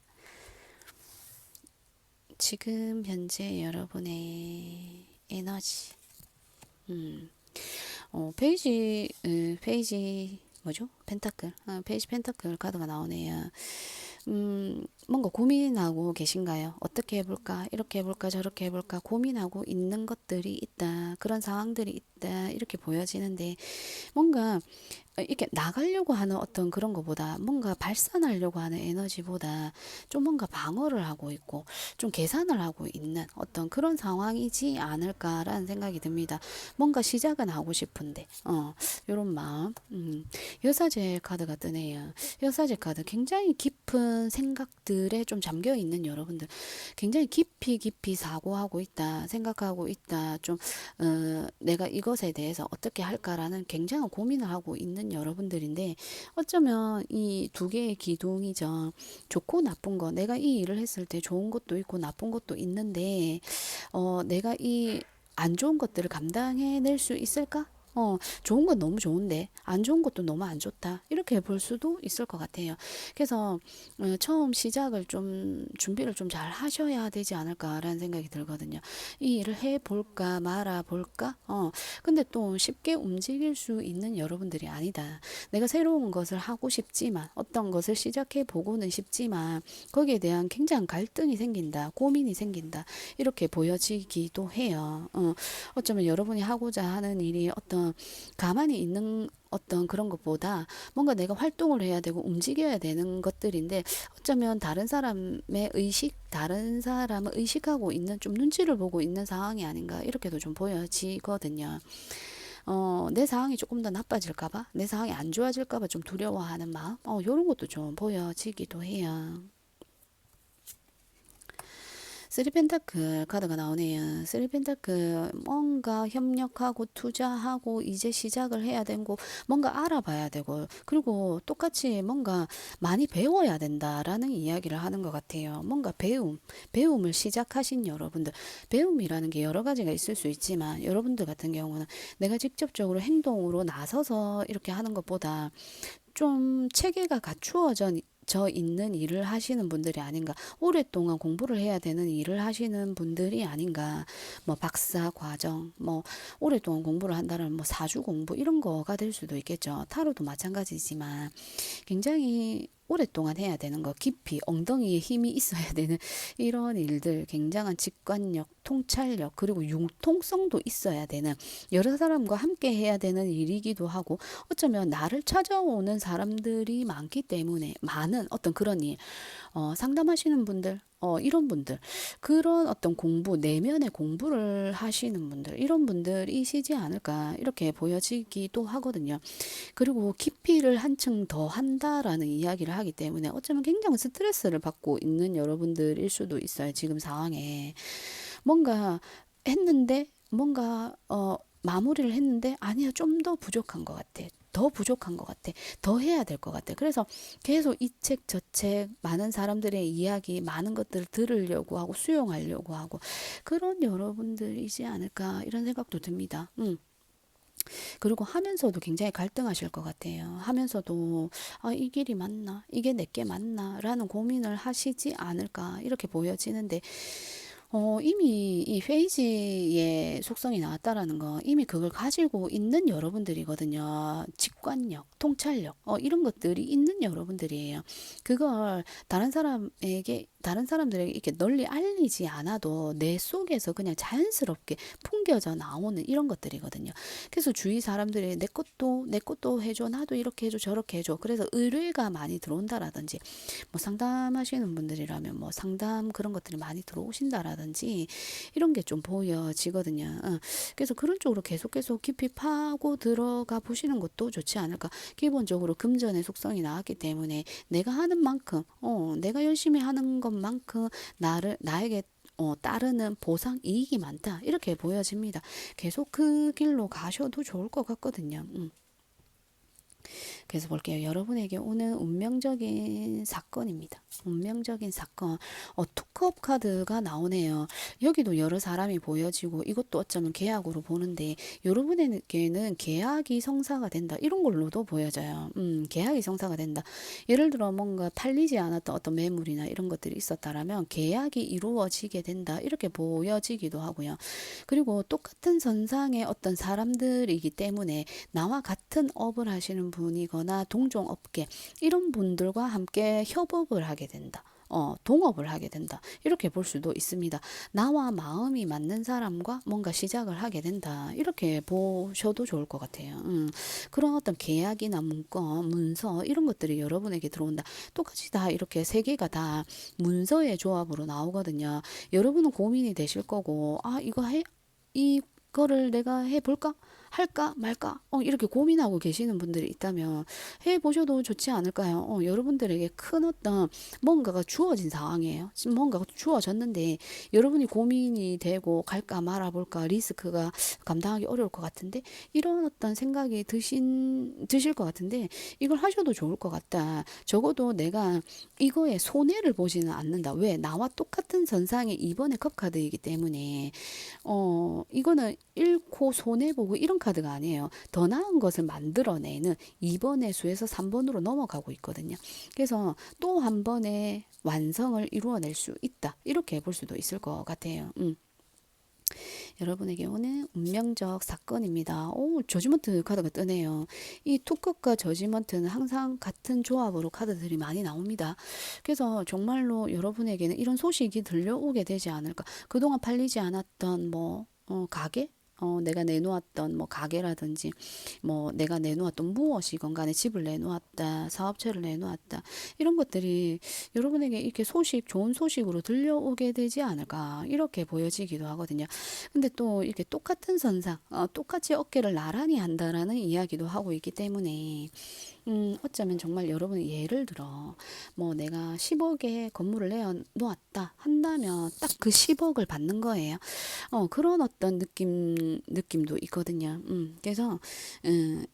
지금 현재 여러분의 에너지. 페이지 뭐죠? 펜타클. 페이지 펜타클 카드가 나오네요. 뭔가 고민하고 계신가요? 어떻게 해볼까? 이렇게 해볼까? 저렇게 해볼까? 고민하고 있는 것들이 있다. 그런 상황들이 있다. 이렇게 보여지는데 뭔가 이렇게 나가려고 하는 어떤 그런 것보다 뭔가 발산하려고 하는 에너지보다 좀 뭔가 방어를 하고 있고 좀 계산을 하고 있는 어떤 그런 상황이지 않을까라는 생각이 듭니다. 뭔가 시작은 하고 싶은데 이런 마음. 여사제 카드가 뜨네요. 여사제 카드 굉장히 깊은 생각들에 좀 잠겨 있는 여러분들, 굉장히 깊이 사고하고 있다, 생각하고 있다, 좀 내가 이것에 대해서 어떻게 할까라는 굉장한 고민을 하고 있는 있는 여러분들인데 어쩌면 이 두 개의 기둥이죠. 좋고 나쁜 거. 내가 이 일을 했을 때 좋은 것도 있고 나쁜 것도 있는데 내가 이 안 좋은 것들을 감당해낼 수 있을까? 좋은 건 너무 좋은데 안 좋은 것도 너무 안 좋다. 이렇게 볼 수도 있을 것 같아요. 그래서 처음 시작을 좀 준비를 좀 잘 하셔야 되지 않을까라는 생각이 들거든요. 이 일을 해볼까 말아 볼까? 근데 또 쉽게 움직일 수 있는 여러분들이 아니다. 내가 새로운 것을 하고 싶지만 어떤 것을 시작해 보고는 싶지만 거기에 대한 굉장한 갈등이 생긴다. 고민이 생긴다. 이렇게 보여지기도 해요. 어쩌면 여러분이 하고자 하는 일이 어떤 가만히 있는 어떤 그런 것보다 뭔가 내가 활동을 해야 되고 움직여야 되는 것들인데 어쩌면 다른 사람의 의식, 다른 사람을 의식하고 있는 좀 눈치를 보고 있는 상황이 아닌가 이렇게도 좀 보여지거든요. 내 상황이 조금 더 나빠질까봐, 내 상황이 안 좋아질까봐 좀 두려워하는 마음, 이런 것도 좀 보여지기도 해요. 쓰리 펜타클 카드가 나오네요. 쓰리 펜타클 뭔가 협력하고 투자하고 이제 시작을 해야 되고 뭔가 알아봐야 되고 그리고 똑같이 뭔가 많이 배워야 된다라는 이야기를 하는 것 같아요. 뭔가 배움을 시작하신 여러분들 배움이라는 게 여러 가지가 있을 수 있지만 여러분들 같은 경우는 내가 직접적으로 행동으로 나서서 이렇게 하는 것보다 좀 체계가 갖추어져 있는 일을 하시는 분들이 아닌가. 오랫동안 공부를 해야 되는 일을 하시는 분들이 아닌가. 뭐 박사 과정, 뭐 오랫동안 공부를 한다면 뭐 사주 공부 이런 거가 될 수도 있겠죠. 타로도 마찬가지지만 굉장히 오랫동안 해야 되는 거, 깊이 엉덩이에 힘이 있어야 되는 이런 일들, 굉장한 직관력, 통찰력, 그리고 융통성도 있어야 되는 여러 사람과 함께 해야 되는 일이기도 하고 어쩌면 나를 찾아오는 사람들이 많기 때문에 많은 어떤 그런 일, 상담하시는 분들, 이런 분들, 그런 어떤 공부, 내면의 공부를 하시는 분들, 이런 분들이시지 않을까, 이렇게 보여지기도 하거든요. 그리고 깊이를 한층 더 한다라는 이야기를 하기 때문에 어쩌면 굉장히 스트레스를 받고 있는 여러분들일 수도 있어요. 지금 상황에. 뭔가 했는데, 뭔가, 마무리를 했는데, 아니야, 좀 더 부족한 것 같아. 더 부족한 것 같아. 더 해야 될 것 같아. 그래서 계속 이 책, 저 책, 많은 사람들의 이야기, 많은 것들을 들으려고 하고, 수용하려고 하고, 그런 여러분들이지 않을까, 이런 생각도 듭니다. 그리고 하면서도 굉장히 갈등하실 것 같아요. 하면서도 이 길이 맞나? 이게 내게 맞나? 라는 고민을 하시지 않을까? 이렇게 보여지는데 이미 이 페이지의 속성이 나왔다라는 거 이미 그걸 가지고 있는 여러분들이거든요. 직관력, 통찰력, 이런 것들이 있는 여러분들이에요. 그걸 다른 사람들에게 이렇게 널리 알리지 않아도 내 속에서 그냥 자연스럽게 풍겨져 나오는 이런 것들이거든요. 그래서 주위 사람들이 내 것도 해줘, 나도 이렇게 해줘, 저렇게 해줘. 그래서 의뢰가 많이 들어온다라든지, 뭐 상담하시는 분들이라면 뭐 상담 그런 것들이 많이 들어오신다라든지 이런 게 좀 보여지거든요. 그래서 그런 쪽으로 계속 깊이 파고 들어가 보시는 것도 좋지 않을까. 기본적으로 금전의 속성이 나왔기 때문에 내가 하는 만큼, 내가 열심히 하는 것만큼 나에게 따르는 보상 이익이 많다. 이렇게 보여집니다. 계속 그 길로 가셔도 좋을 것 같거든요. 그래서 볼게요. 여러분에게 오는 운명적인 사건입니다. 운명적인 사건. 투컵 카드가 나오네요. 여기도 여러 사람이 보여지고 이것도 어쩌면 계약으로 보는데 여러분에게는 계약이 성사가 된다. 이런 걸로도 보여져요. 계약이 성사가 된다. 예를 들어 뭔가 팔리지 않았던 어떤 매물이나 이런 것들이 있었다라면 계약이 이루어지게 된다. 이렇게 보여지기도 하고요. 그리고 똑같은 선상의 어떤 사람들이기 때문에 나와 같은 업을 하시는 분이거나 동종업계 이런 분들과 함께 협업을 하게 된다. 동업을 하게 된다. 이렇게 볼 수도 있습니다. 나와 마음이 맞는 사람과 뭔가 시작을 하게 된다. 이렇게 보셔도 좋을 것 같아요. 그런 어떤 계약이나 문건, 문서 이런 것들이 여러분에게 들어온다. 똑같이 다 이렇게 세 개가 다 문서의 조합으로 나오거든요. 여러분은 고민이 되실 거고, 이거를 내가 해볼까? 할까 말까 이렇게 고민하고 계시는 분들이 있다면 해보셔도 좋지 않을까요? 여러분들에게 큰 어떤 뭔가가 주어진 상황이에요. 지금 뭔가가 주어졌는데 여러분이 고민이 되고 갈까 말아 볼까 리스크가 감당하기 어려울 것 같은데 이런 어떤 생각이 드실 것 같은데 이걸 하셔도 좋을 것 같다. 적어도 내가 이거에 손해를 보지는 않는다. 왜? 나와 똑같은 선상의 이번의 컵카드이기 때문에 이거는 잃고 손해보고 이런 카드가 아니에요. 더 나은 것을 만들어내는 2번의 수에서 3번으로 넘어가고 있거든요. 그래서 또 한 번의 완성을 이루어낼 수 있다. 이렇게 볼 수도 있을 것 같아요. 여러분에게 오는 운명적 사건입니다. 오, 저지먼트 카드가 뜨네요. 이 투컵과 저지먼트는 항상 같은 조합으로 카드들이 많이 나옵니다. 그래서 정말로 여러분에게는 이런 소식이 들려오게 되지 않을까. 그동안 팔리지 않았던 가게? 내가 내놓았던 가게라든지 내가 내놓았던 무엇이건 간에 집을 내놓았다, 사업체를 내놓았다 이런 것들이 여러분에게 이렇게 좋은 소식으로 들려오게 되지 않을까 이렇게 보여지기도 하거든요. 근데 또 이렇게 똑같은 선상, 똑같이 어깨를 나란히 한다라는 이야기도 하고 있기 때문에 어쩌면 정말 여러분이 예를 들어 내가 10억에 건물을 내어놓았다 한다면 딱 그 10억을 받는 거예요. 그런 어떤 느낌도 있거든요. 그래서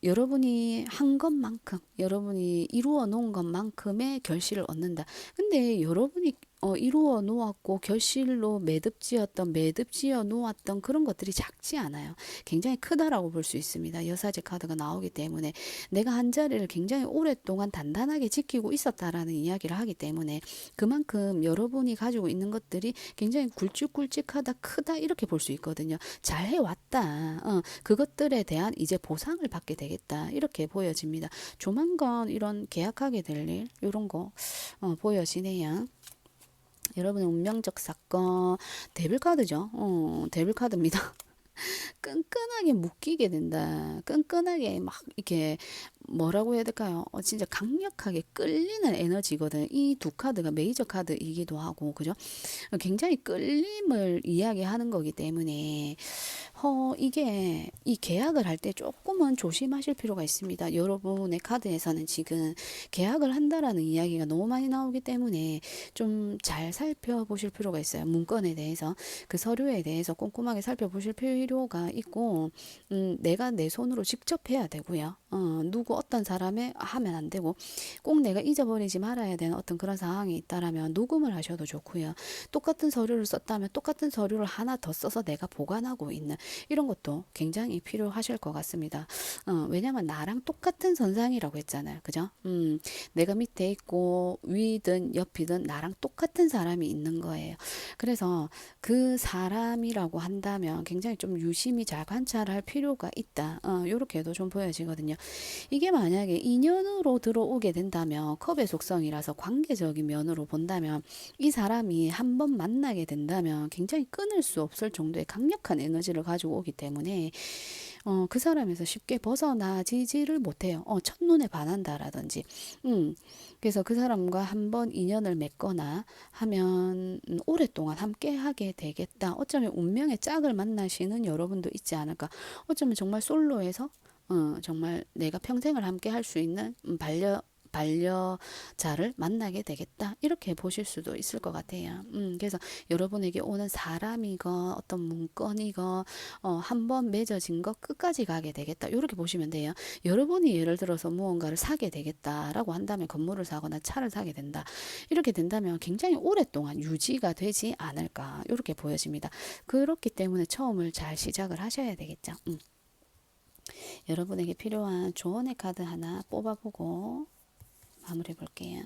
여러분이 한 것만큼 여러분이 이루어 놓은 것만큼의 결실을 얻는다. 근데 여러분이 이루어 놓았고 결실로 매듭지어 놓았던 그런 것들이 작지 않아요. 굉장히 크다라고 볼 수 있습니다. 여사제 카드가 나오기 때문에 내가 한 자리를 굉장히 오랫동안 단단하게 지키고 있었다라는 이야기를 하기 때문에 그만큼 여러분이 가지고 있는 것들이 굉장히 굵직굵직하다 크다 이렇게 볼 수 있거든요. 잘 해왔다. 그것들에 대한 이제 보상을 받게 되겠다. 이렇게 보여집니다. 조만간 이런 계약하게 될 일 이런 거 보여지네요. 여러분의 운명적 사건 데빌 카드죠. 데빌 카드입니다. 끈끈하게 묶이게 된다. 끈끈하게 막 이렇게 뭐라고 해야 될까요? 진짜 강력하게 끌리는 에너지거든. 이 두 카드가 메이저 카드이기도 하고, 그죠? 굉장히 끌림을 이야기하는 거기 때문에 이게 이 계약을 할 때 조금은 조심하실 필요가 있습니다. 여러분의 카드에서는 지금 계약을 한다라는 이야기가 너무 많이 나오기 때문에 좀 잘 살펴보실 필요가 있어요. 문건에 대해서 그 서류에 대해서 꼼꼼하게 살펴보실 필요가 있고 내가 내 손으로 직접 해야 되고요. 누구 어떤 사람에 하면 안 되고 꼭 내가 잊어버리지 말아야 되는 어떤 그런 상황이 있다라면 녹음을 하셔도 좋고요. 똑같은 서류를 썼다면 똑같은 서류를 하나 더 써서 내가 보관하고 있는 이런 것도 굉장히 필요하실 것 같습니다. 왜냐면 나랑 똑같은 선상이라고 했잖아요. 그죠? 내가 밑에 있고 위든 옆이든 나랑 똑같은 사람이 있는 거예요. 그래서 그 사람이라고 한다면 굉장히 좀 유심히 잘 관찰할 필요가 있다. 요렇게도 좀 보여지거든요. 이게 만약에 인연으로 들어오게 된다면 컵의 속성이라서 관계적인 면으로 본다면 이 사람이 한번 만나게 된다면 굉장히 끊을 수 없을 정도의 강력한 에너지를 가지고 오기 때문에 그 사람에서 쉽게 벗어나지를 못해요. 첫눈에 반한다라든지. 그래서 그 사람과 한번 인연을 맺거나 하면 오랫동안 함께 하게 되겠다. 어쩌면 운명의 짝을 만나시는 여러분도 있지 않을까. 어쩌면 정말 솔로에서 정말 내가 평생을 함께 할 수 있는 반려자를 만나게 되겠다. 이렇게 보실 수도 있을 것 같아요. 그래서 여러분에게 오는 사람이건 어떤 문건이건 한번 맺어진 거 끝까지 가게 되겠다. 이렇게 보시면 돼요. 여러분이 예를 들어서 무언가를 사게 되겠다라고 한다면 건물을 사거나 차를 사게 된다. 이렇게 된다면 굉장히 오랫동안 유지가 되지 않을까. 이렇게 보여집니다. 그렇기 때문에 처음을 잘 시작을 하셔야 되겠죠. 여러분에게 필요한 조언의 카드 하나 뽑아보고 마무리해 볼게요.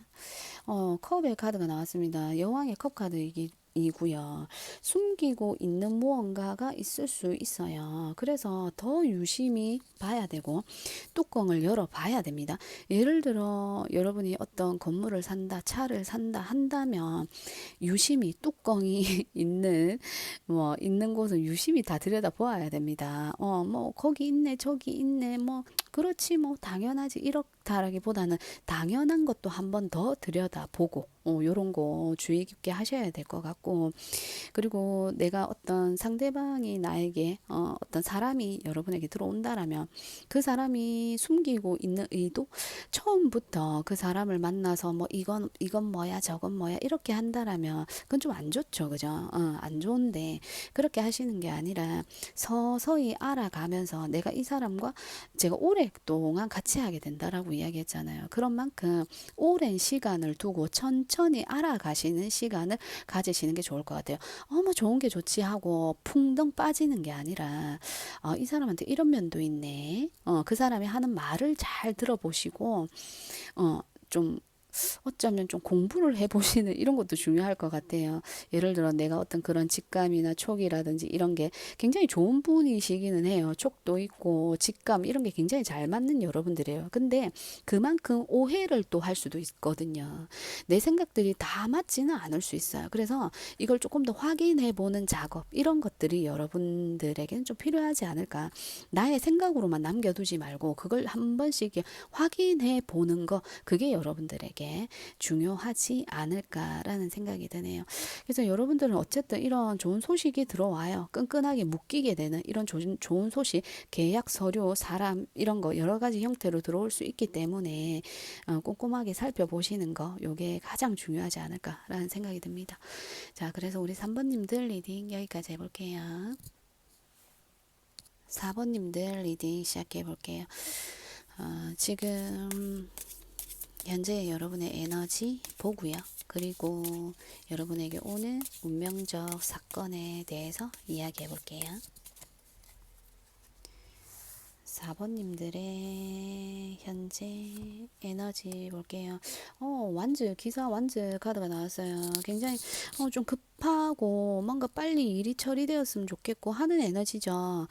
컵의 카드가 나왔습니다. 여왕의 컵 카드이고요. 숨기고 있는 무언가가 있을 수 있어요. 그래서 더 유심히 봐야 되고 뚜껑을 열어 봐야 됩니다. 예를 들어 여러분이 어떤 건물을 산다, 차를 산다 한다면 유심히 뚜껑이 있는 곳은 유심히 다 들여다 보아야 됩니다. 거기 있네, 저기 있네, 그렇지, 당연하지, 이렇다라기보다는 당연한 것도 한번 더 들여다보고, 요런 거 주의 깊게 하셔야 될 것 같고, 그리고 내가 어떤 상대방이 나에게 어떤 사람이 여러분에게 들어온다라면 그 사람이 숨기고 있는 의도, 처음부터 그 사람을 만나서 뭐 이건 뭐야 저건 뭐야 이렇게 한다라면 그건 좀 안 좋죠, 그죠? 안 좋은데 그렇게 하시는 게 아니라 서서히 알아가면서 내가 이 사람과 제가 오랫동안 같이 하게 된다라고 이야기했잖아요. 그런 만큼 오랜 시간을 두고 천천히 알아가시는 시간을 가지시는 게 좋을 것 같아요. 뭐 좋은 게 좋지 하고 풍덩 빠지는 게 아니라 이 사람한테 이런 면도 있네. 그 사람이 하는 말을 잘 들어보시고 좀 어쩌면 좀 공부를 해보시는 이런 것도 중요할 것 같아요. 예를 들어 내가 어떤 그런 직감이나 촉이라든지 이런 게 굉장히 좋은 분이시기는 해요. 촉도 있고 직감 이런 게 굉장히 잘 맞는 여러분들이에요. 근데 그만큼 오해를 또 할 수도 있거든요. 내 생각들이 다 맞지는 않을 수 있어요. 그래서 이걸 조금 더 확인해 보는 작업 이런 것들이 여러분들에게는 좀 필요하지 않을까. 나의 생각으로만 남겨두지 말고 그걸 한 번씩 확인해 보는 거, 그게 여러분들에게 중요하지 않을까라는 생각이 드네요. 그래서 여러분들은 어쨌든 이런 좋은 소식이 들어와요. 끈끈하게 묶이게 되는 이런 좋은 소식, 계약 서류, 사람 이런 거 여러 가지 형태로 들어올 수 있기 때문에 꼼꼼하게 살펴보시는 거, 요게 가장 중요하지 않을까라는 생각이 듭니다. 자, 그래서 우리 3번님들 리딩 여기까지 해볼게요. 4번님들 리딩 시작해 볼게요. 지금 현재 여러분의 에너지 보고요. 그리고 여러분에게 오는 운명적 사건에 대해서 이야기해 볼게요. 4번님들의 현재 에너지 볼게요. 완즈, 기사 완즈 카드가 나왔어요. 굉장히 좀 급하고 뭔가 빨리 일이 처리되었으면 좋겠고 하는 에너지죠.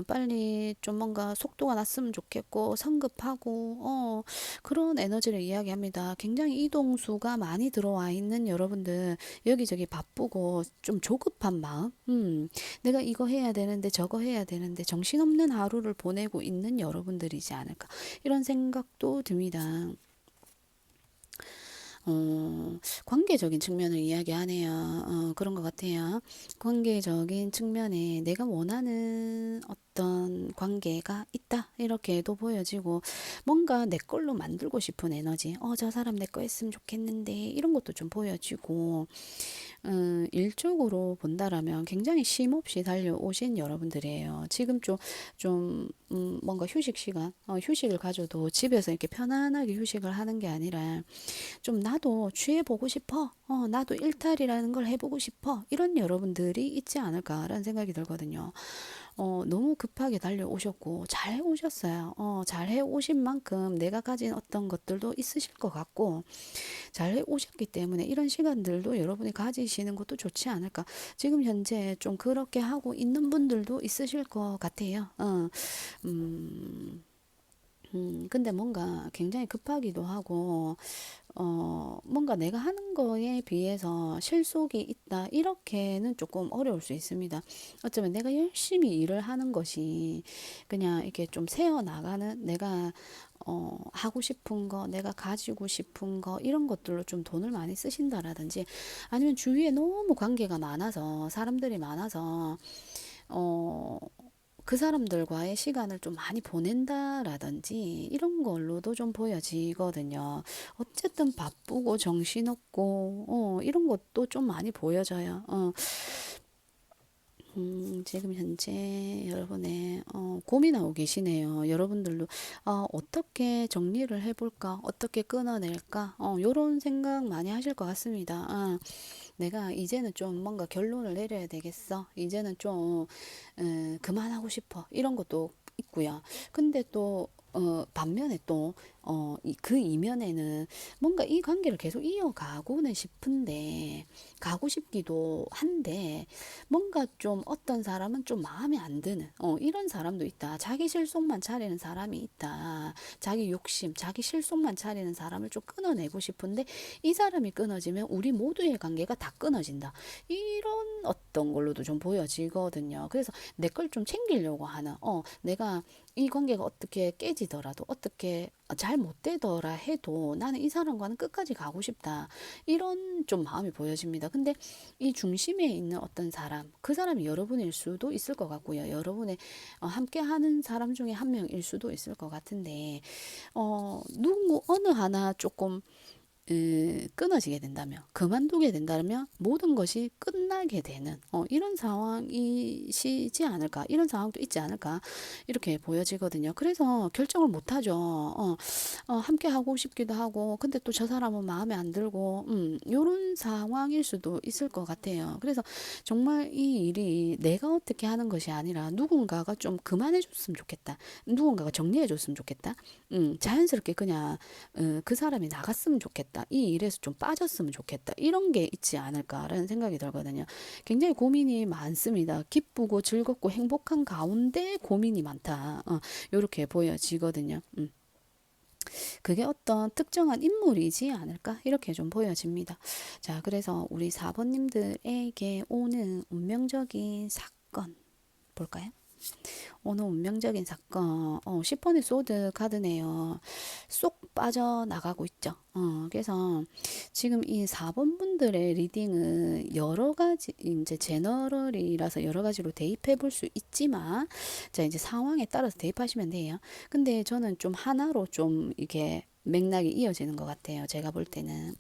빨리 좀 뭔가 속도가 났으면 좋겠고 성급하고 그런 에너지를 이야기합니다. 굉장히 이동수가 많이 들어와 있는 여러분들, 여기저기 바쁘고 좀 조급한 마음, 내가 이거 해야 되는데 저거 해야 되는데 정신없는 하루를 보내고 있는 여러분들이지 않을까, 이런 생각도 듭니다. 관계적인 측면을 이야기하네요. 그런 것 같아요. 관계적인 측면에 내가 원하는 어떤 관계가 있다 이렇게도 보여지고, 뭔가 내 걸로 만들고 싶은 에너지, 저 사람 내 거 했으면 좋겠는데 이런 것도 좀 보여지고, 일적으로 본다라면 굉장히 쉼없이 달려오신 여러분들이에요. 지금 뭔가 휴식 시간, 휴식을 가져도 집에서 이렇게 편안하게 휴식을 하는 게 아니라 좀 나도 취해보고 싶어. 나도 일탈이라는 걸 해보고 싶어. 이런 여러분들이 있지 않을까라는 생각이 들거든요. 너무 급하게 달려오셨고 잘 오셨어요. 잘 해오신 만큼 내가 가진 어떤 것들도 있으실 것 같고, 잘 해오셨기 때문에 이런 시간들도 여러분이 가지시는 것도 좋지 않을까. 지금 현재 좀 그렇게 하고 있는 분들도 있으실 것 같아요. 근데 뭔가 굉장히 급하기도 하고, 뭔가 내가 하는 거에 비해서 실속이 있다, 이렇게는 조금 어려울 수 있습니다. 어쩌면 내가 열심히 일을 하는 것이 그냥 이렇게 좀 새어나가는, 내가 하고 싶은 거, 내가 가지고 싶은 거, 이런 것들로 좀 돈을 많이 쓰신다라든지, 아니면 주위에 너무 관계가 많아서, 사람들이 많아서, 어, 그 사람들과의 시간을 좀 많이 보낸다라든지 이런 걸로도 좀 보여지거든요. 어쨌든 바쁘고 정신없고 이런 것도 좀 많이 보여져요. 지금 현재 여러분의 고민하고 계시네요. 여러분들도 어떻게 정리를 해볼까, 어떻게 끊어낼까, 요런 생각 많이 하실 것 같습니다. 내가 이제는 좀 뭔가 결론을 내려야 되겠어. 이제는 좀 그만하고 싶어. 이런 것도 있고요. 근데 또 반면에 또 그 이면에는 뭔가 이 관계를 계속 이어가고는 싶은데, 가고 싶기도 한데, 뭔가 좀 어떤 사람은 좀 마음에 안 드는 이런 사람도 있다. 자기 실속만 차리는 사람이 있다. 자기 욕심, 자기 실속만 차리는 사람을 좀 끊어내고 싶은데, 이 사람이 끊어지면 우리 모두의 관계가 다 끊어진다. 이런 어떤 걸로도 좀 보여지거든요. 그래서 내 걸 좀 챙기려고 하는, 내가 이 관계가 어떻게 깨지더라도, 어떻게 잘 못 되더라 해도 나는 이 사람과는 끝까지 가고 싶다. 이런 좀 마음이 보여집니다. 근데 이 중심에 있는 어떤 사람, 그 사람이 여러분일 수도 있을 것 같고요. 여러분의 함께 하는 사람 중에 한 명일 수도 있을 것 같은데, 누구 어느 하나 조금 끊어지게 된다면, 그만두게 된다면 모든 것이 끝나게 되는 이런 상황이시지 않을까, 이런 상황도 있지 않을까 이렇게 보여지거든요. 그래서 결정을 못 하죠. 함께 하고 싶기도 하고, 근데 또 저 사람은 마음에 안 들고, 이런 상황일 수도 있을 것 같아요. 그래서 정말 이 일이 내가 어떻게 하는 것이 아니라 누군가가 좀 그만해 줬으면 좋겠다. 누군가가 정리해 줬으면 좋겠다. 자연스럽게 그냥 그 사람이 나갔으면 좋겠다. 이 일에서 좀 빠졌으면 좋겠다. 이런 게 있지 않을까라는 생각이 들거든요. 굉장히 고민이 많습니다. 기쁘고 즐겁고 행복한 가운데 고민이 많다. 이렇게 보여지거든요. 그게 어떤 특정한 인물이지 않을까? 이렇게 좀 보여집니다. 자, 그래서 우리 4번님들에게 오는 운명적인 사건 볼까요? 오늘 운명적인 사건, 10번의 소드 카드네요. 쏙 빠져나가고 있죠. 그래서 지금 이 4번 분들의 리딩은 여러 가지, 이제 제너럴이라서 여러 가지로 대입해 볼 수 있지만, 자, 이제 상황에 따라서 대입하시면 돼요. 근데 저는 좀 하나로 좀 이게 맥락이 이어지는 것 같아요. 제가 볼 때는.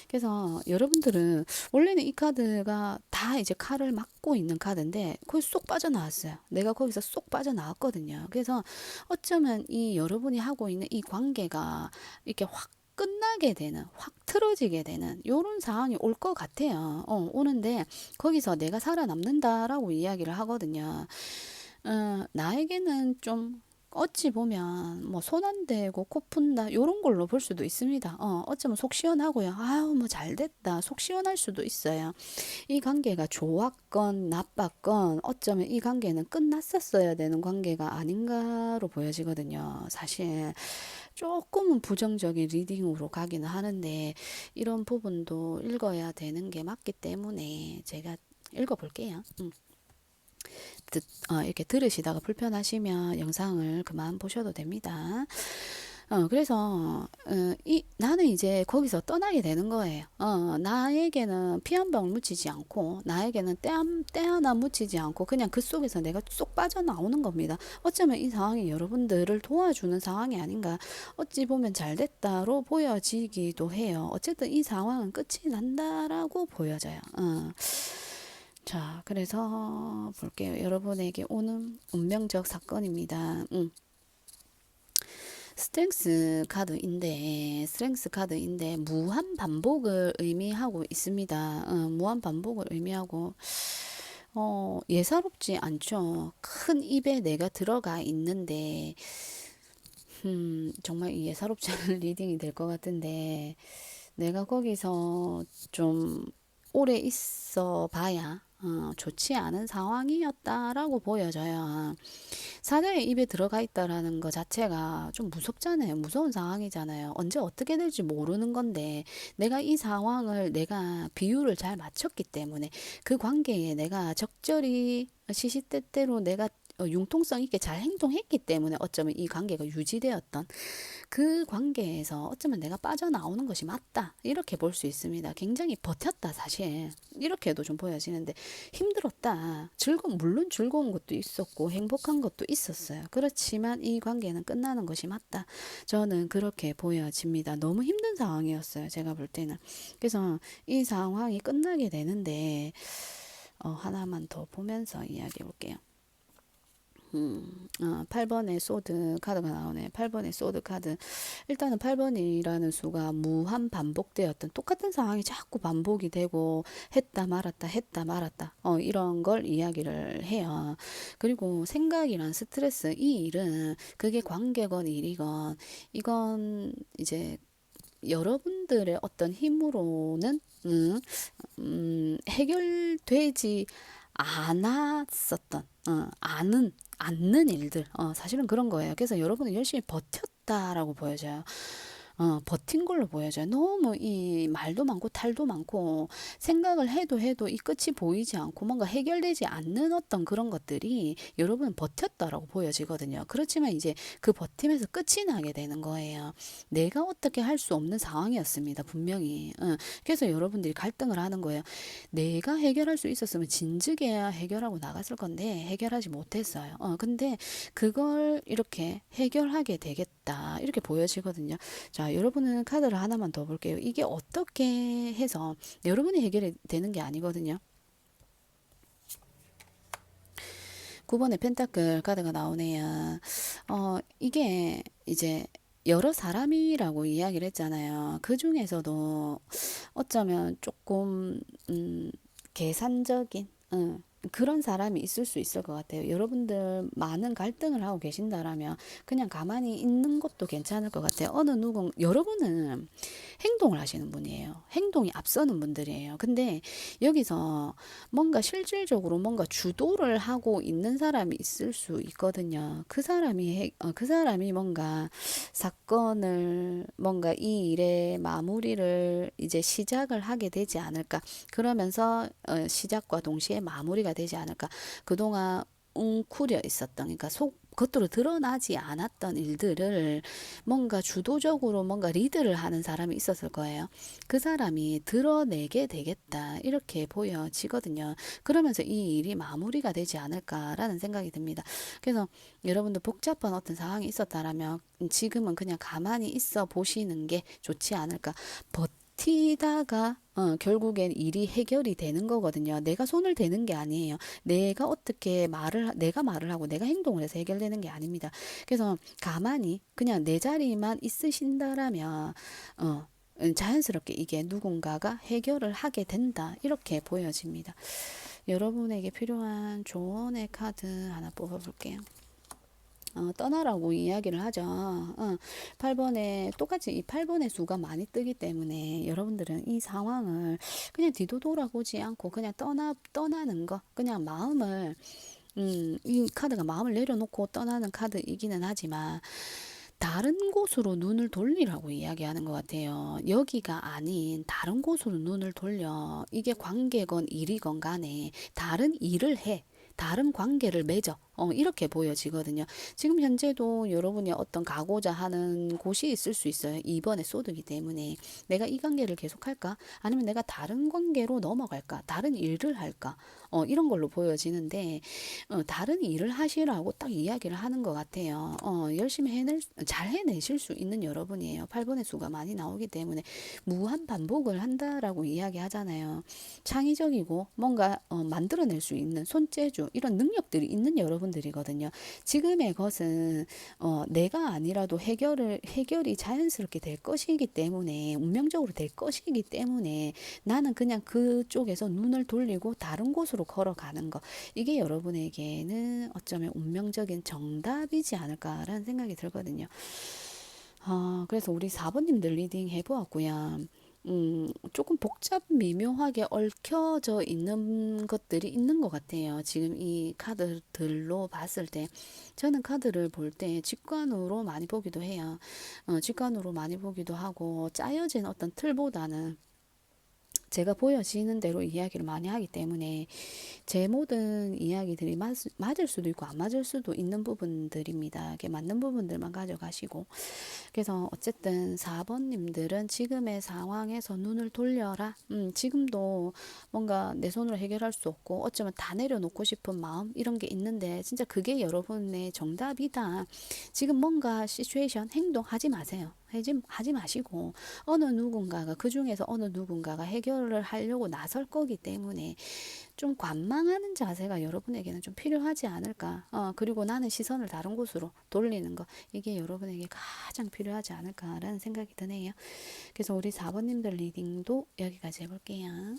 그래서 여러분들은 원래는 이 카드가 다 이제 칼을 막고 있는 카드인데 거기 쏙 빠져나왔어요. 내가 거기서 쏙 빠져나왔거든요. 그래서 어쩌면 이 여러분이 하고 있는 이 관계가 이렇게 확 끝나게 되는, 확 틀어지게 되는 요런 상황이 올 것 같아요. 오는데 거기서 내가 살아남는다라고 이야기를 하거든요. 나에게는 좀 어찌 보면 뭐 손 안 대고 코 푼다 요런 걸로 볼 수도 있습니다. 어쩌면 속 시원하고요. 아유 뭐 잘됐다 속 시원할 수도 있어요. 이 관계가 좋았건 나빴건 어쩌면 이 관계는 끝났었어야 되는 관계가 아닌가로 보여지거든요. 사실 조금은 부정적인 리딩으로 가기는 하는데 이런 부분도 읽어야 되는 게 맞기 때문에 제가 읽어볼게요. 이렇게 들으시다가 불편하시면 영상을 그만 보셔도 됩니다. 그래서 나는 이제 거기서 떠나게 되는 거예요. 나에게는 피 한 방울 묻히지 않고 나에게는 때 하나 묻히지 않고 그냥 그 속에서 내가 쏙 빠져나오는 겁니다. 어쩌면 이 상황이 여러분들을 도와주는 상황이 아닌가. 어찌 보면 잘 됐다로 보여지기도 해요. 어쨌든 이 상황은 끝이 난다라고 보여져요. 자, 그래서 볼게요. 여러분에게 오는 운명적 사건입니다. 스트렝스 카드인데 무한 반복을 의미하고 있습니다. 무한 반복을 의미하고 예사롭지 않죠. 큰 입에 내가 들어가 있는데 정말 예사롭지 않은 리딩이 될 것 같은데 내가 거기서 좀 오래 있어 봐야 좋지 않은 상황이었다라고 보여져요. 사자의 입에 들어가 있다라는 것 자체가 좀 무섭잖아요. 무서운 상황이잖아요. 언제 어떻게 될지 모르는 건데 내가 이 상황을 내가 비율을 잘 맞췄기 때문에 그 관계에 내가 적절히 시시때때로 내가 융통성 있게 잘 행동했기 때문에 어쩌면 이 관계가 유지되었던 그 관계에서 어쩌면 내가 빠져나오는 것이 맞다. 이렇게 볼 수 있습니다. 굉장히 버텼다, 사실. 이렇게도 좀 보여지는데 힘들었다. 물론 즐거운 것도 있었고 행복한 것도 있었어요. 그렇지만 이 관계는 끝나는 것이 맞다. 저는 그렇게 보여집니다. 너무 힘든 상황이었어요. 제가 볼 때는. 그래서 이 상황이 끝나게 되는데 하나만 더 보면서 이야기해 볼게요. 8번의 소드 카드가 나오네. 8번의 소드 카드. 일단은 8번이라는 수가 무한 반복되었던 똑같은 상황이 자꾸 반복이 되고 했다 말았다 이런 걸 이야기를 해요. 그리고 생각이란 스트레스 이 일은 그게 관계건 일이건 이건 이제 여러분들의 어떤 힘으로는 해결되지 않았었던 않는 일들 사실은 그런 거예요. 그래서 여러분은 열심히 버텼다라고 보여져요. 버틴 걸로 보여져요. 너무 이 말도 많고 탈도 많고 생각을 해도 이 끝이 보이지 않고 뭔가 해결되지 않는 어떤 그런 것들이 여러분은 버텼다라고 보여지거든요. 그렇지만 이제 그 버팀에서 끝이 나게 되는 거예요. 내가 어떻게 할 수 없는 상황이었습니다. 분명히. 그래서 여러분들이 갈등을 하는 거예요. 내가 해결할 수 있었으면 진즉에야 해결하고 나갔을 건데 해결하지 못했어요. 근데 그걸 이렇게 해결하게 되겠다. 이렇게 보여지거든요. 자, 여러분은 카드를 하나만 더 볼게요. 이게 어떻게 해서 여러분이 해결이 되는 게 아니거든요. 9번의 펜타클 카드가 나오네요. 이게 이제 여러 사람이라고 이야기를 했잖아요. 그 중에서도 어쩌면 조금 계산적인 그런 사람이 있을 수 있을 것 같아요. 여러분들 많은 갈등을 하고 계신다라면 그냥 가만히 있는 것도 괜찮을 것 같아요. 여러분은 행동을 하시는 분이에요. 행동이 앞서는 분들이에요. 근데 여기서 뭔가 실질적으로 뭔가 주도를 하고 있는 사람이 있을 수 있거든요. 그 사람이 뭔가 사건을 뭔가 이 일의 마무리를 이제 시작을 하게 되지 않을까. 그러면서 시작과 동시에 마무리가 되지 않을까. 그동안 웅크려 있었던, 그러니까 겉으로 드러나지 않았던 일들을 뭔가 주도적으로 뭔가 리드를 하는 사람이 있었을 거예요. 그 사람이 드러내게 되겠다. 이렇게 보여지거든요. 그러면서 이 일이 마무리가 되지 않을까라는 생각이 듭니다. 그래서 여러분들 복잡한 어떤 상황이 있었다라면 지금은 그냥 가만히 있어 보시는 게 좋지 않을까. 버티다가 결국엔 일이 해결이 되는 거거든요. 내가 손을 대는 게 아니에요. 내가 말을 하고 내가 행동을 해서 해결되는 게 아닙니다. 그래서 가만히 그냥 내 자리만 있으신다라면, 자연스럽게 이게 누군가가 해결을 하게 된다. 이렇게 보여집니다. 여러분에게 필요한 조언의 카드 하나 뽑아볼게요. 떠나라고 이야기를 하죠. 8번에 똑같이 이 8번의 수가 많이 뜨기 때문에 여러분들은 이 상황을 그냥 뒤도 돌아보지 않고 그냥 떠나는 거, 그냥 이 카드가 마음을 내려놓고 떠나는 카드이기는 하지만 다른 곳으로 눈을 돌리라고 이야기하는 것 같아요. 여기가 아닌 다른 곳으로 눈을 돌려. 이게 관계건 일이건 간에 다른 일을 해. 다른 관계를 맺어. 이렇게 보여지거든요. 지금 현재도 여러분이 어떤 가고자 하는 곳이 있을 수 있어요. 2번에 소드기 때문에 내가 이 관계를 계속할까? 아니면 내가 다른 관계로 넘어갈까? 다른 일을 할까? 이런 걸로 보여지는데 다른 일을 하시라고 딱 이야기를 하는 것 같아요. 열심히 잘 해내실 수 있는 여러분이에요. 8번의 수가 많이 나오기 때문에 무한 반복을 한다라고 이야기하잖아요. 창의적이고 뭔가 만들어낼 수 있는 손재주 이런 능력들이 있는 여러분들이거든요. 지금의 것은 내가 아니라도 해결이 자연스럽게 될 것이기 때문에 운명적으로 될 것이기 때문에 나는 그냥 그쪽에서 눈을 돌리고 다른 곳으로 걸어가는 거. 이게 여러분에게는 어쩌면 운명적인 정답이지 않을까라는 생각이 들거든요. 그래서 우리 4번님들 리딩 해보았고요. 조금 미묘하게 얽혀져 있는 것들이 있는 것 같아요. 지금 이 카드들로 봤을 때. 저는 카드를 볼 때 직관으로 많이 보기도 해요. 직관으로 많이 보기도 하고, 짜여진 어떤 틀보다는 제가 보여지는 대로 이야기를 많이 하기 때문에 제 모든 이야기들이 맞을 수도 있고 안 맞을 수도 있는 부분들입니다. 이게 맞는 부분들만 가져가시고. 그래서 어쨌든 4번님들은 지금의 상황에서 눈을 돌려라. 지금도 뭔가 내 손으로 해결할 수 없고 어쩌면 다 내려놓고 싶은 마음 이런 게 있는데 진짜 그게 여러분의 정답이다. 지금 뭔가 시츄에이션 행동하지 마세요. 하지 마시고 그 중에서 어느 누군가가 해결을 하려고 나설 거기 때문에 좀 관망하는 자세가 여러분에게는 좀 필요하지 않을까. 그리고 나는 시선을 다른 곳으로 돌리는 거. 이게 여러분에게 가장 필요하지 않을까라는 생각이 드네요. 그래서 우리 4번님들 리딩도 여기까지 해볼게요.